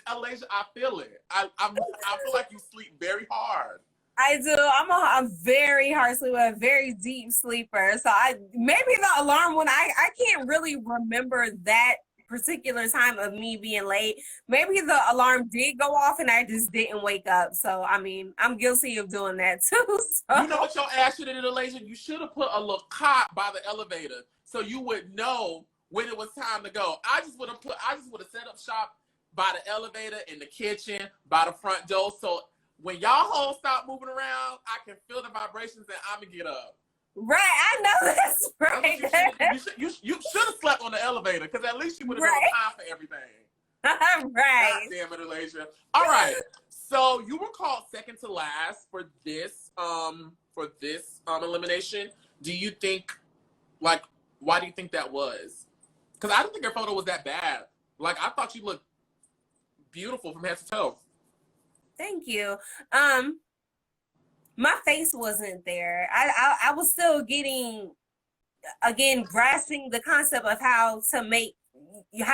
Alasia, I feel it. I feel like you sleep very hard. I do. I'm very hard sleeper, a very deep sleeper. So maybe the alarm when I can't really remember that particular time of me being late. Maybe the alarm did go off and I just didn't wake up. So I mean, I'm guilty of doing that too. So. You know what your ass should have did, Alasia? You should have put a little cot by the elevator so you would know when it was time to go. I just would have set up shop by the elevator, in the kitchen, by the front door. So when y'all hoes stop moving around, I can feel the vibrations and I'm gonna get up. Right, I know that's right. You should have slept on the elevator because at least you would have been on time for everything. Right. God damn it, Alasia. All right. So you were called second to last for this elimination. Do you think, like, why do you think that was? Because I didn't think your photo was that bad. Like, I thought you looked beautiful from head to toe. Thank you. My face wasn't there. I was still grasping the concept of how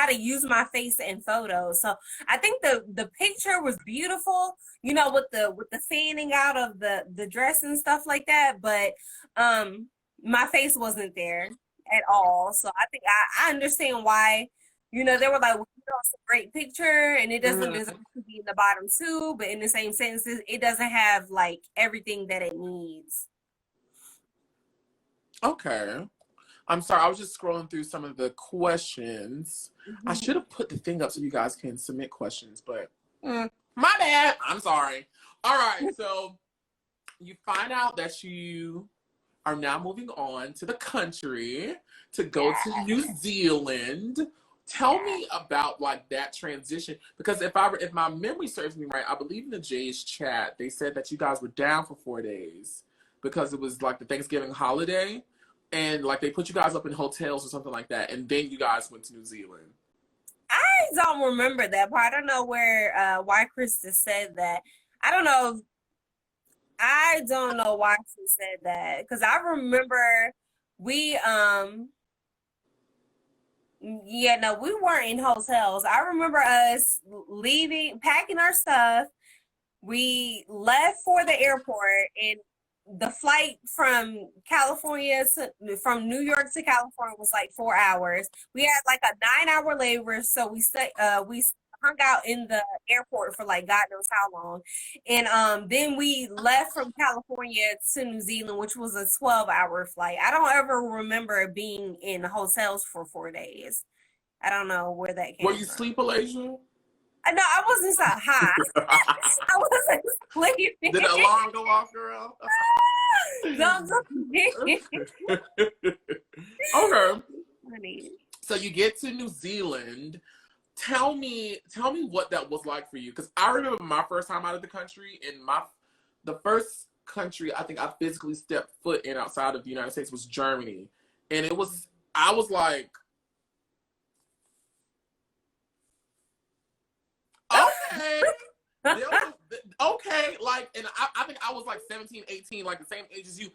to use my face in photos. So I think the picture was beautiful, you know, with the fanning out of the dress and stuff like that. But my face wasn't there at all. So I think I understand why, you know, they were like, well, you know, it's a great picture and it doesn't deserve to be in the bottom two, but in the same sense, it doesn't have like everything that it needs. Okay. I'm sorry, I was just scrolling through some of the questions. I should have put the thing up so you guys can submit questions, but my bad. I'm sorry. All right, so you find out that you are now moving on to the country to go to New Zealand. Tell me about like that transition, because if my memory serves me right, I believe in the Jay's chat they said that you guys were down for 4 days because it was like the Thanksgiving holiday, and like they put you guys up in hotels or something like that, and then you guys went to New Zealand. I don't remember that part. I don't know why Krista said that. I don't know why she said that, because I remember we we weren't in hotels. I remember us packing our stuff. We left for the airport, and the flight from New York to California was like 4 hours. We had like a 9-hour layover, so we hung out in the airport for like God knows how long. And then we left from California to New Zealand, which was a 12-hour flight. I don't ever remember being in hotels for 4 days. I don't know where that came from. Were you sleep, Alasia? No, I wasn't so high. I wasn't sleeping. Did the alarm go off, girl? Don't Okay. Funny. So you get to New Zealand. Tell me what that was like for you, because I remember my first time out of the country, and the first country I think I physically stepped foot in outside of the United States was Germany, and I was like, okay. Okay, like, and I think I was like 17, 18, like the same age as you.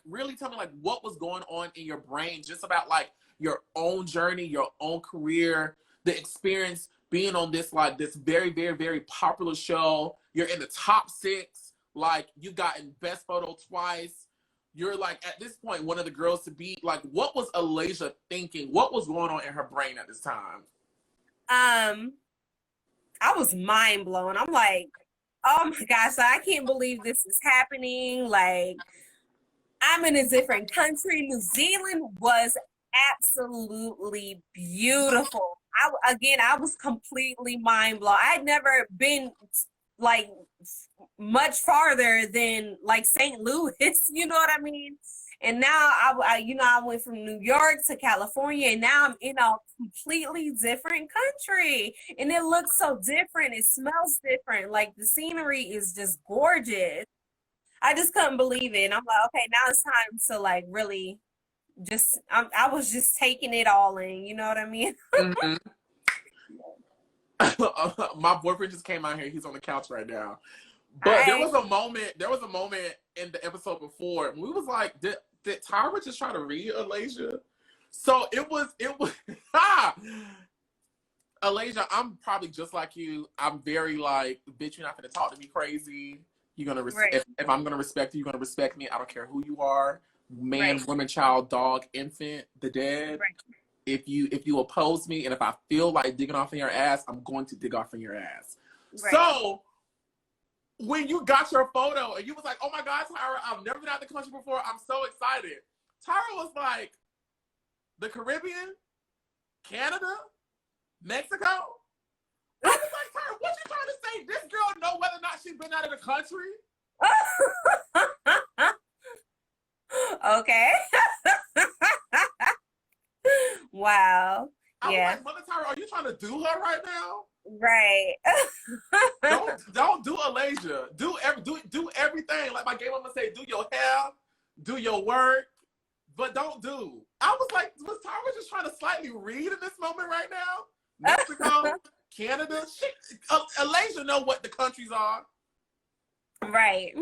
Really tell me what was going on in your brain just about like your own journey, your own career, the experience being on this very, very, very popular show. You're in the top 6, like you got in best photo twice. You're like at this point one of the girls to beat. Like, what was Alasia thinking? What was going on in her brain at this time? I was mind blown. I'm like, oh my gosh, I can't believe this is happening. Like, I'm in a different country. New Zealand was absolutely beautiful. I was completely mind blown. I'd never been like much farther than like St. Louis, you know what I mean? And now I went from New York to California, and now I'm in a completely different country, and it looks so different. It smells different. Like the scenery is just gorgeous. I just couldn't believe it. And I'm like, okay, now it's time to like really I was just taking it all in. You know what I mean? Mm-hmm. My boyfriend just came out here. He's on the couch right now. But there was a moment in the episode before we was like, did Tyra just try to read Alasia? So it was Alasia, I'm probably just like you. I'm very like, bitch, you're not gonna talk to me crazy. You're gonna Right. if I'm gonna respect you, you're gonna respect me. I don't care who you are, man, Right. woman, child, dog, infant, the dead. Right. If you oppose me, and if I feel like digging off in your ass, I'm going to dig off in your ass. Right. So when you got your photo and you was like, "Oh my God, Tyra, I've never been out of the country before. I'm so excited." Tyra was like, "The Caribbean, Canada, Mexico." I was like, "Tyra, what you trying to say? This girl know whether or not she's been out of the country?" Okay. Wow. I Yeah. was like, "Mother Tyra, are you trying to do her right now?" Right. Don't do Alasia. Do everything. Like my game mama say, do your hair, do your work, but don't do. I was like, was Tyra just trying to slightly read in this moment right now? Mexico, Canada, Alasia know what the countries are. Right.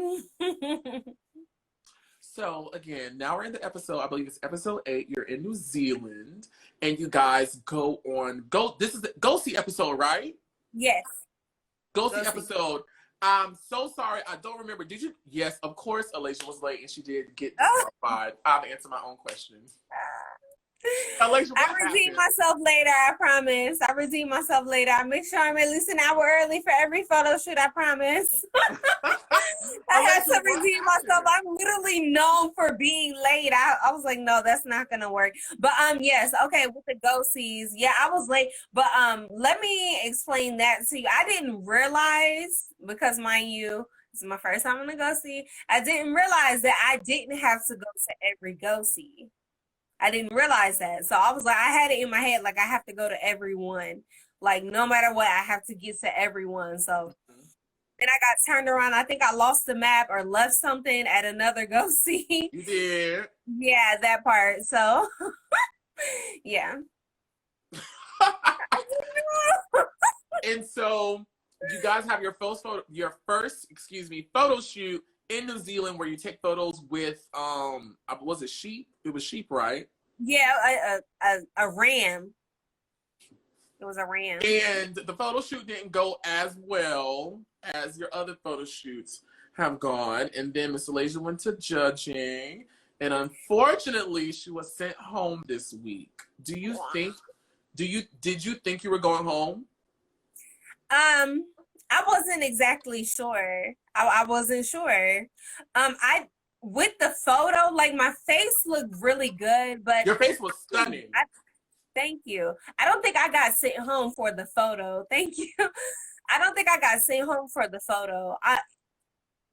So again, now we're in the episode. I believe it's episode 8. You're in New Zealand, and you guys go. This is the Go See episode, right? Yes. Go See episode. I'm so sorry. I don't remember. Did you? Yes, of course. Alasia was late, and she did get disqualified. I'll answer my own questions. Alasia, I redeem myself later, I promise. I redeem myself later. I make sure I'm at least an hour early for every photo shoot, I promise. I had to redeem myself. I'm literally known for being late. I was like, no, that's not gonna work. But yes, okay, with the go-sees, yeah, I was late. But let me explain that to you. I didn't realize, because mind you, this is my first time on a go-see. I didn't realize that I didn't have to go to every go-see. I didn't realize that. So I was like, I had it in my head, like I have to go to everyone. Like no matter what, I have to get to everyone. So then I got turned around. I think I lost the map or left something at another go-see. You did. Yeah, that part. So yeah. And so you guys have your first photo shoot in New Zealand, where you take photos with was it sheep? It was sheep, right? Yeah, a ram. It was a ram. And the photo shoot didn't go as well as your other photo shoots have gone. And then Miss Alasia went to judging, and unfortunately, she was sent home this week. Did you think you were going home? I wasn't exactly sure. I wasn't sure. With the photo, like my face looked really good, but your face was stunning. Thank you. I don't think I got sent home for the photo. Thank you. I don't think I got sent home for the photo.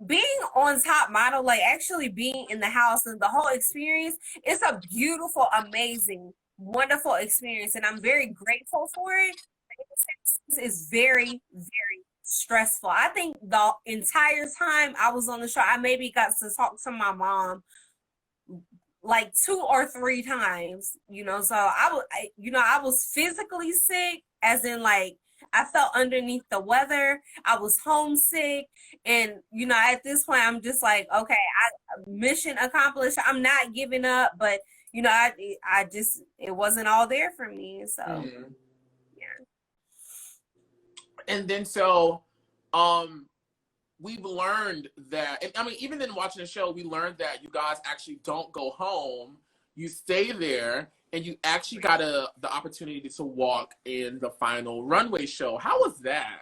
Being on Top Model, like actually being in the house and the whole experience, it's a beautiful, amazing, wonderful experience, and I'm very grateful for it. It's very, very stressful. I think the entire time I was on the show, I maybe got to talk to my mom like 2 or 3 times, so I was physically sick, as in like I felt underneath the weather. I was homesick, and at this point I'm just like, okay, mission accomplished. I'm not giving up, but I just, it wasn't all there for me. So yeah. And then so we've learned that, and I mean, even in watching the show, we learned that you guys actually don't go home. You stay there, and you actually got the opportunity to walk in the final runway show. How was that?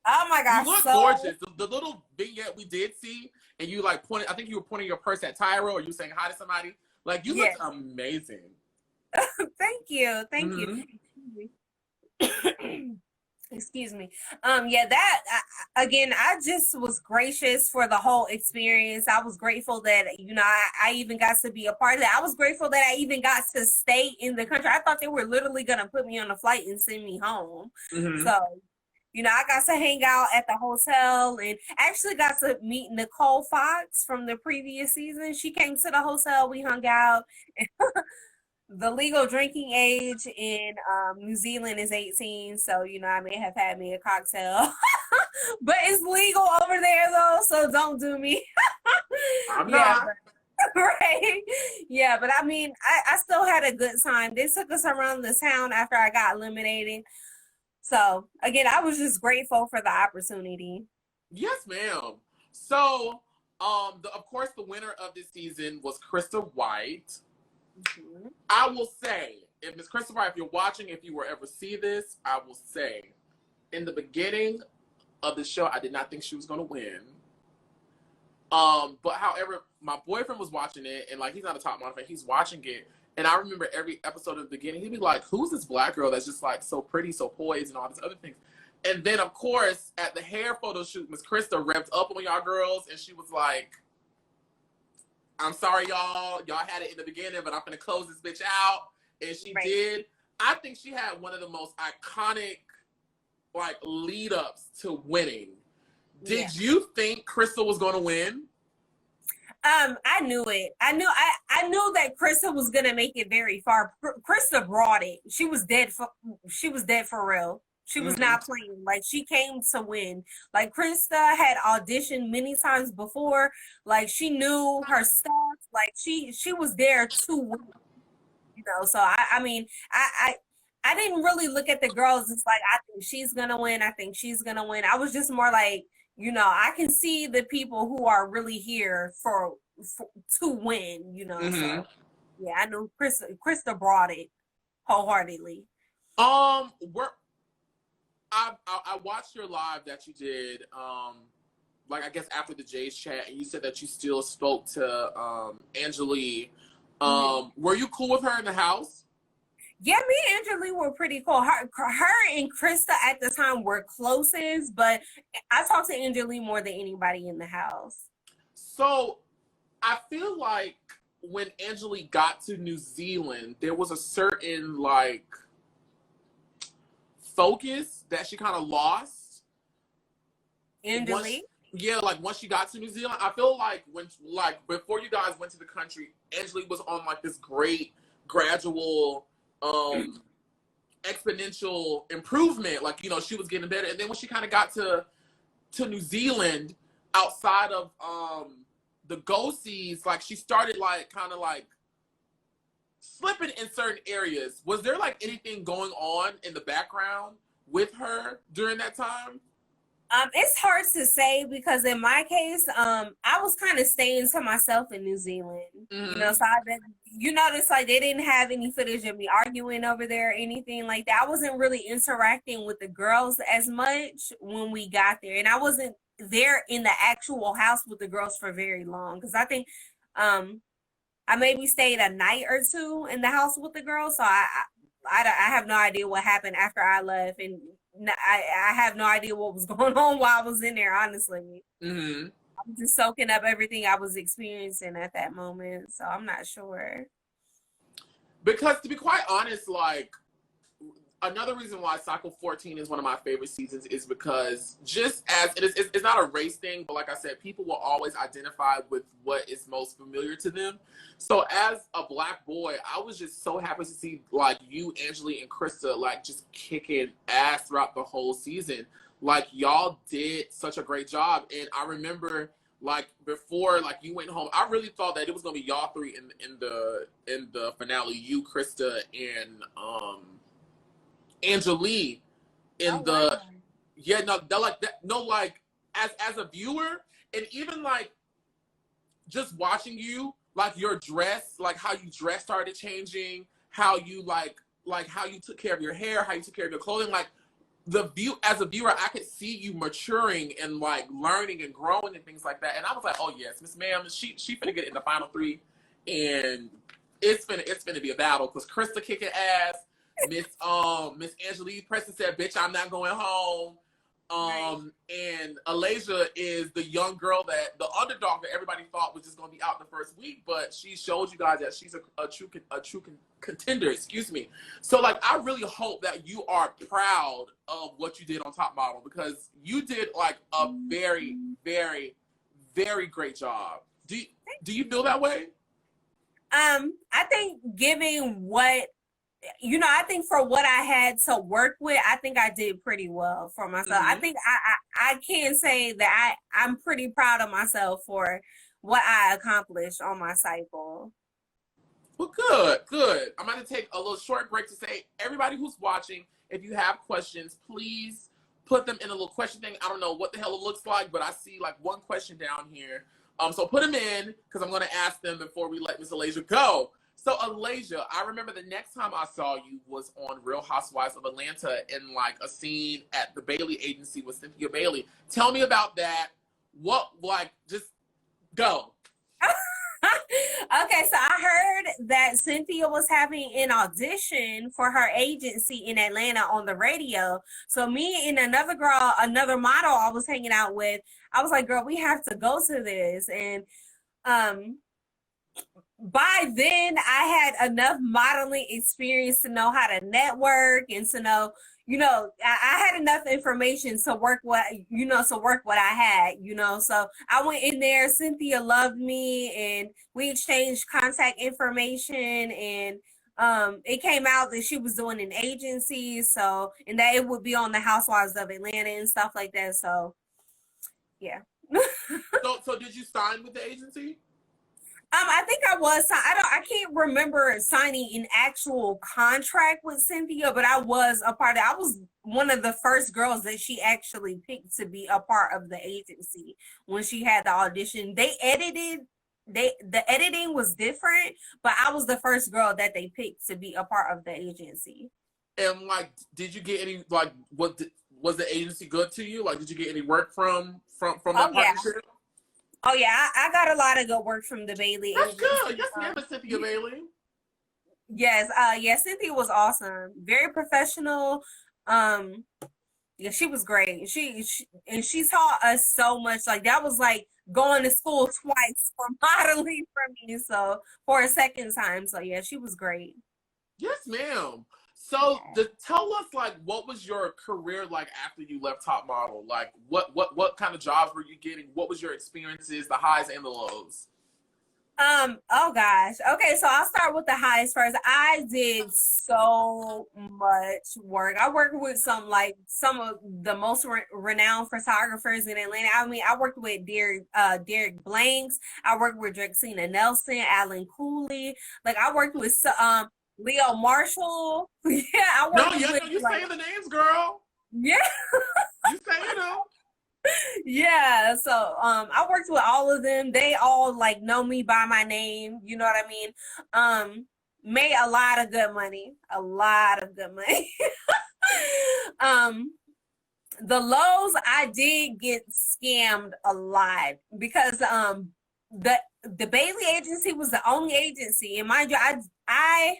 Oh my gosh, you look gorgeous. The little vignette we did see, and you like pointed, I think you were pointing your purse at Tyra, or you saying hi to somebody. Like, you look amazing. Thank you. Thank you. Excuse me. Again, I just was gracious for the whole experience. I was grateful that, I even got to be a part of that. I was grateful that I even got to stay in the country. I thought they were literally going to put me on a flight and send me home. So, I got to hang out at the hotel, and actually got to meet Nicole Fox from the previous season. She came to the hotel. We hung out. The legal drinking age in New Zealand is 18, so I may have had me a cocktail, but it's legal over there though, so don't do me. I'm not. Right? Yeah, but I mean, I still had a good time. They took us around the town after I got eliminated. So again, I was just grateful for the opportunity. Yes, ma'am. So, of course, the winner of this season was Krista White. Mm-hmm. I will say, if Miss Krista White, if you're watching, if you will ever see this, I will say, in the beginning of the show, I did not think she was going to win. But however, my boyfriend was watching it, and like he's not a top model fan, he's watching it, and I remember every episode in the beginning, he'd be like, "Who's this black girl that's just like so pretty, so poised, and all these other things?" And then, of course, at the hair photo shoot, Miss Krista revved up on y'all girls, and she was like, "I'm sorry, y'all had it in the beginning, but I'm gonna close this bitch out," and she did. I think she had one of the most iconic like lead ups to winning. Did you think Krista was going to win? I knew it. I knew that Krista was gonna make it very far. Krista brought it. She was dead for real. She was not playing. Like, she came to win. Like, Krista had auditioned many times before. Like, she knew her stuff. Like, she was there to win. You know, so I mean, I didn't really look at the girls. It's like, I think she's gonna win. I think she's gonna win. I was just more like, you know, I can see the people who are really here for to win, you know. So yeah, I know Krista brought it wholeheartedly. I watched your live that you did, like I guess after the Jay's chat, and you said that you still spoke to Angelea. Were you cool with her in the house? Yeah, me and Angelea were pretty cool. Her and Krista at the time were closest, but I talked to Angelea more than anybody in the house. So I feel like when Angelea got to New Zealand, there was a certain like focus that she kind of lost. Angelea? Once she got to New Zealand, I feel like before you guys went to the country, Angelea was on like this great gradual exponential improvement. Like, you know, she was getting better, and then when she kind of got to New Zealand, outside of the go-sees, like she started like kind of like slipping in certain areas. Was there like anything going on in the background with her during that time? It's hard to say, because in my case, I was kind of staying to myself in New Zealand. You know, so you notice like they didn't have any footage of me arguing over there or anything like that. I wasn't really interacting with the girls as much when we got there, and I wasn't there in the actual house with the girls for very long, because I think I maybe stayed a night or two in the house with the girls. So I have no idea what happened after I left, and I have no idea what was going on while I was in there, honestly. I'm just soaking up everything I was experiencing at that moment, so I'm not sure. Because to be quite honest, like, another reason why Cycle 14 is one of my favorite seasons is because just as it's not a race thing, but like I said, people will always identify with what is most familiar to them. So as a Black boy, I was just so happy to see like you, Angelea, and Krista like just kicking ass throughout the whole season. Like, y'all did such a great job. And I remember like before like you went home, I really thought that it was gonna be y'all three in the finale, you, Krista, and Angelea as a viewer, and even like just watching you, like your dress, like how you dress started changing, how you like how you took care of your hair, how you took care of your clothing, like as a viewer, I could see you maturing and like learning and growing and things like that. And I was like, oh yes, Miss Ma'am, she finna get in the final three, and it's finna be a battle, because Krista kicking ass. Miss Angelea Preston said, "Bitch, I'm not going home." And Alasia is the young girl, that the underdog that everybody thought was just going to be out the first week, but she showed you guys that she's a true contender. Excuse me. So like, I really hope that you are proud of what you did on Top Model, because you did like a very, very, very great job. Do you feel that way? I think given what, you know, I think for what I had to work with, I think I did pretty well for myself. I think I can say that I'm pretty proud of myself for what I accomplished on my cycle. Well, good. I'm going to take a little short break to say, everybody who's watching, if you have questions, please put them in a little question thing. I don't know what the hell it looks like, but I see like one question down here. So put them in because I'm going to ask them before we let Miss Alasia go. So Alasia, I remember the next time I saw you was on Real Housewives of Atlanta in like a scene at the Bailey agency with Cynthia Bailey. Tell me about that. What, like, just go. Okay, so I heard that Cynthia was having an audition for her agency in Atlanta on the radio. So me and another girl, another model I was hanging out with, I was like, girl, we have to go to this. And by then I had enough modeling experience to know how to network and to know, I had enough information to work what I had, so I went in there. Cynthia loved me and we exchanged contact information, and it came out that she was doing an agency, and that it would be on the Housewives of Atlanta and stuff like that. So yeah. So did you sign with the agency? I think I was. I can't remember signing an actual contract with Cynthia, but I was a part of it. I was one of the first girls that she actually picked to be a part of the agency when she had the audition. The editing was different, but I was the first girl that they picked to be a part of the agency. And like, did you get any, like, was the agency good to you? Like, did you get any work from that partnership? Oh yeah, I got a lot of good work from the Bailey. That's good. Yes, ma'am, Cynthia Bailey. Yes, Cynthia was awesome. Very professional. Yeah, she was great. She taught us so much. Like that was like going to school twice for modeling for me. So for a second time. So yeah, she was great. Yes, ma'am. So tell us, like, what was your career like after you left Top Model? Like, what kind of jobs were you getting? What was your experiences, the highs and the lows? Oh gosh. Okay, so I'll start with the highs first. I did so much work. I worked with some of the most renowned photographers in Atlanta. I mean, I worked with Derek Blanks. I worked with Drexina Nelson, Alan Cooley. Like I worked with Leo Marshall. Yeah, I worked with. You saying the names, girl. Yeah. You saying them. Yeah, so I worked with all of them. They all like know me by my name, you know what I mean? Made a lot of good money. The lows, I did get scammed a lot because the Bailey agency was the only agency, and mind you, I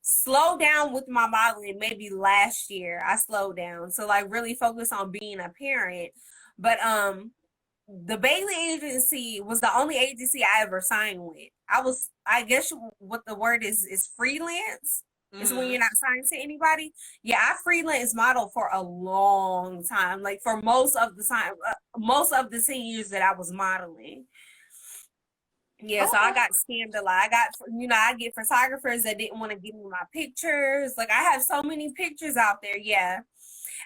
slowed down with my modeling maybe last year. I slowed down. So like really focus on being a parent. But the Bailey agency was the only agency I ever signed with. I guess what the word is freelance. Mm-hmm. Is when you're not signed to anybody. Yeah, I freelance model for a long time. Like for most of the time, most of the 10 years that I was modeling. Yeah, so I got scammed a lot. I get photographers that didn't want to give me my pictures. Like I have so many pictures out there. Yeah,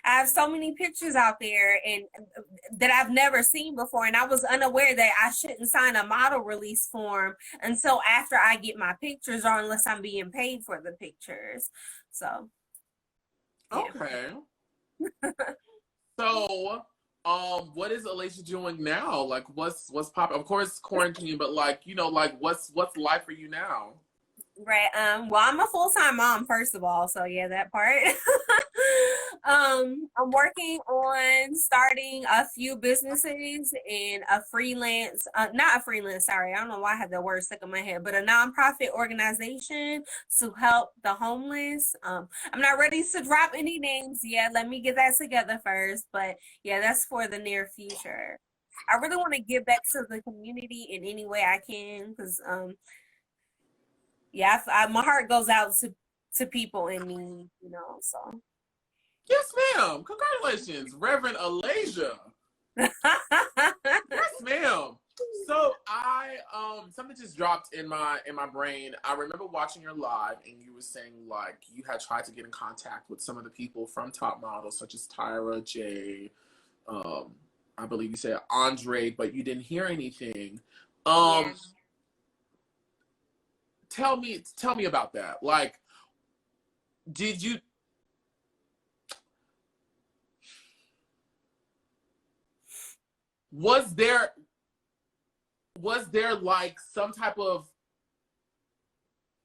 I have so many pictures out there and that I've never seen before. And I was unaware that I shouldn't sign a model release form until after I get my pictures or unless I'm being paid for the pictures. So. Yeah. Okay. So. What is Alasia doing now? Like, what's popping? Of course, quarantine, but like, what's life for you now? Right. Well, I'm a full-time mom, first of all, so yeah, that part. I'm working on starting a few businesses and not a freelance, sorry, I don't know why I have that word stuck in my head, but a nonprofit organization to help the homeless. I'm not ready to drop any names yet. Let me get that together first, but yeah, that's for the near future. I really want to give back to the community in any way I can because yeah, my heart goes out to people in need, so. Yes, ma'am. Congratulations, Reverend Alasia. Yes, ma'am. So something just dropped in my brain. I remember watching your live and you were saying like you had tried to get in contact with some of the people from Top Model, such as Tyra, J, I believe you said Andre, but you didn't hear anything. Yeah. Tell me about that. Like, did you? was there like some type of,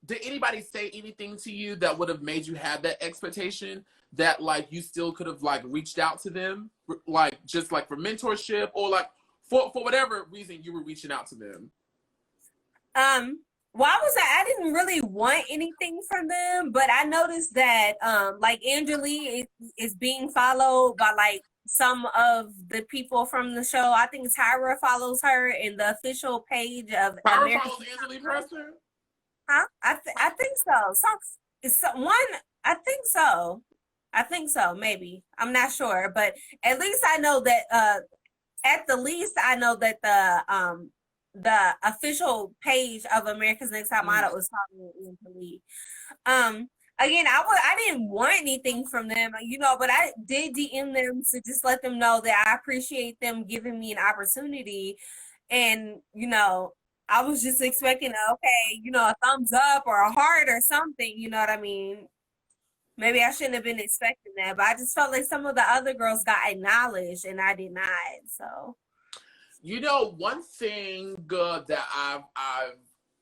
did anybody say anything to you that would have made you have that expectation that like you still could have like reached out to them, like just like for mentorship or like for whatever reason you were reaching out to them? Well, I didn't really want anything from them, but I noticed that like Angelea is being followed by like some of the people from the show. I think Tyra follows her in the official page of Tyra American. follows Angelea Preston? Huh? I think so. One. I think so. I think so. Maybe I'm not sure, but at least I know that. At the least, I know that the official page of America's Next Top Model is following Angelea. Again, I didn't want anything from them, you know, but I did DM them to just let them know that I appreciate them giving me an opportunity, and you know. I was just expecting, okay, you know, a thumbs up or a heart or something, you know what I mean? Maybe I shouldn't have been expecting that, but I just felt like some of the other girls got acknowledged and I did not, so. You know, one thing that I've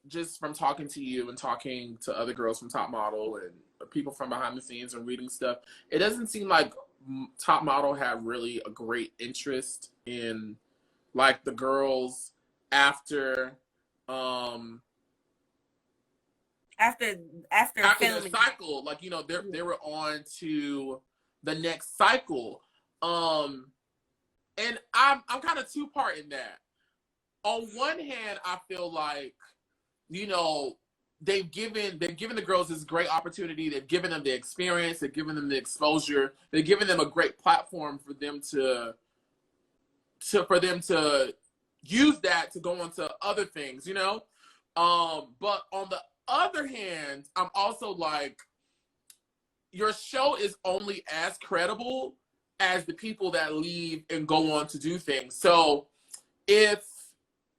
just from talking to you and talking to other girls from Top Model and people from behind the scenes and reading stuff, it doesn't seem like Top Model had really a great interest in like the girls after Filming. the cycle, like, you know, they were on to the next cycle. And I'm kind of two-part in that. On one hand, I feel like, you know, they've given the girls this great opportunity. They've given them the experience. They've given them the exposure. They've given them a great platform for them to use that to go on to other things, you know? But on the other hand, I'm also like, your show is only as credible as the people that leave and go on to do things. So if,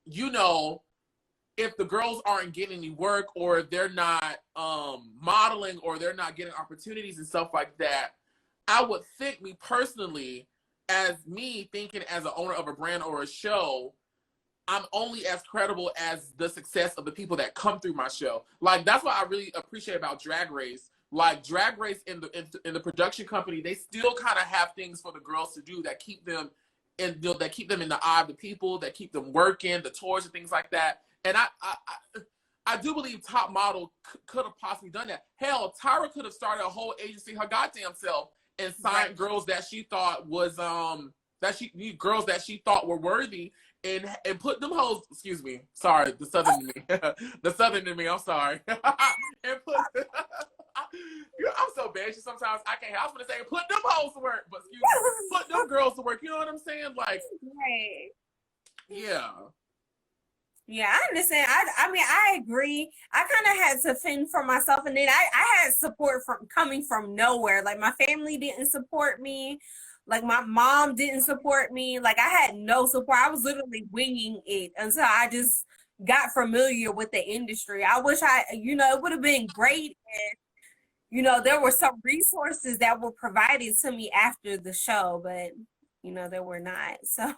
you know, if the girls aren't getting any work or if they're not modeling or they're not getting opportunities and stuff like that, I would think, me personally, as me thinking as an owner of a brand or a show, I'm only as credible as the success of the people that come through my show. Like, that's what I really appreciate about Drag Race. Like, Drag Race in the production company, they still kind of have things for the girls to do that keep them in, you know, that keep them in the eye of the people, that keep them working, the tours and things like that. And I do believe Top Model could have possibly done that. Hell, Tyra could have started a whole agency her goddamn self and signed girls that she thought was girls that she thought were worthy. And put them hoes, excuse me, sorry, the southern in me, the southern in me, I'm sorry. And put, I'm so bad, sometimes I can't, I was gonna say, put them hoes to work, but excuse me, put them girls to work, you know what I'm saying? Like, right. Yeah. Yeah, I understand. I mean, I agree. I kind of had to fend for myself, and then I had support from coming from nowhere. Like, my family didn't support me. Like, my mom didn't support me. Like, I had no support. I was literally winging it until I just got familiar with the industry. I wish it would have been great if, there were some resources that were provided to me after the show, but, there were not. So.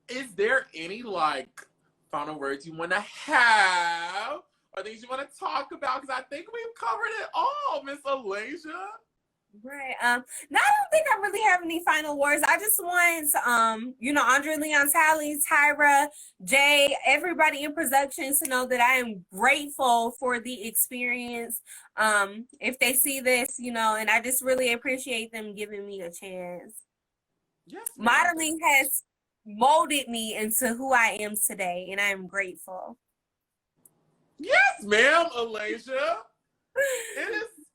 Is there any, like, final words you want to have or things you want to talk about? Because I think we've covered it all, Miss Alasia. Right. No, I don't think I really have any final words. I just want, Andre Leon Talley, Tyra, Jay, everybody in productions to know that I am grateful for the experience. If they see this, and I just really appreciate them giving me a chance. Yes, modeling has molded me into who I am today, and I am grateful. Yes, ma'am, Alasia.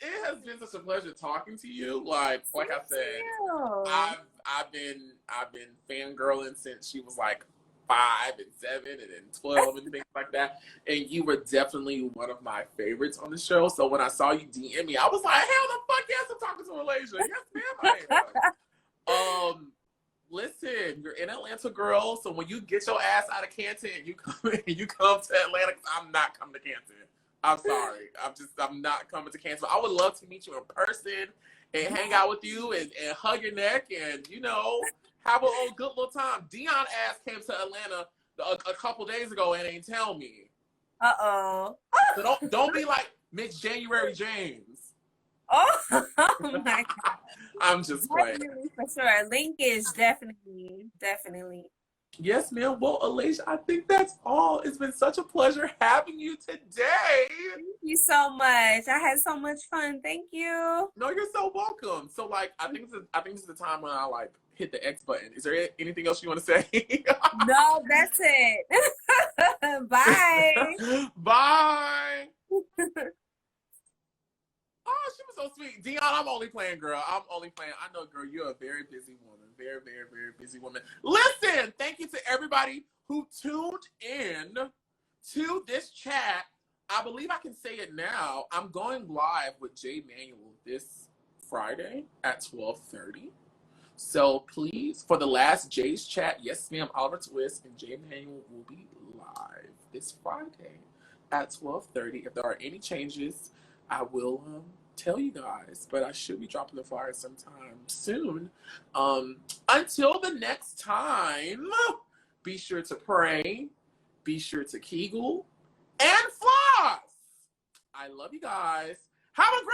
It has been such a pleasure talking to you. Like I said, I've been fangirling since she was like 5 and 7 and then 12 and things like that. And you were definitely one of my favorites on the show. So when I saw you DM me, I was like, hell the fuck yes, I'm talking to Alasia. Yes, ma'am, I am. Listen, you're in Atlanta, girl. So when you get your ass out of Canton and you come to Atlanta, 'cause I'm not coming to Canton. I'm sorry. I'm not coming to cancel. I would love to meet you in person and hang out with you and hug your neck and, you know, have a good little time. Dion ass came to Atlanta a couple days ago and ain't tell me. Uh-oh. So don't be like Miss January James. Oh my God. I'm just playing. Definitely, for sure. Linkage, definitely. Yes, ma'am. Well, Alasia, I think that's all. It's been such a pleasure having you today. Thank you so much. I had so much fun. Thank you. No, you're so welcome. So, like, I think this is the time when I like hit the X button. Is there anything else you want to say? No, that's it. Bye. Bye. Oh, she was so sweet. Dion, I'm only playing, girl. I'm only playing. I know, girl, you're a very busy woman. Very, very, very busy woman. Listen, thank you to everybody who tuned in to this chat. I believe I can say it now. I'm going live with Jay Manuel this Friday at 12:30. So please, for the last Jay's chat, yes, ma'am, Oliver Twixt and Jay Manuel will be live this Friday at 12:30. If there are any changes, I will tell you guys, but I should be dropping the flyer sometime soon. Until the next time, be sure to pray, be sure to Kegel, and floss. I love you guys. Have a great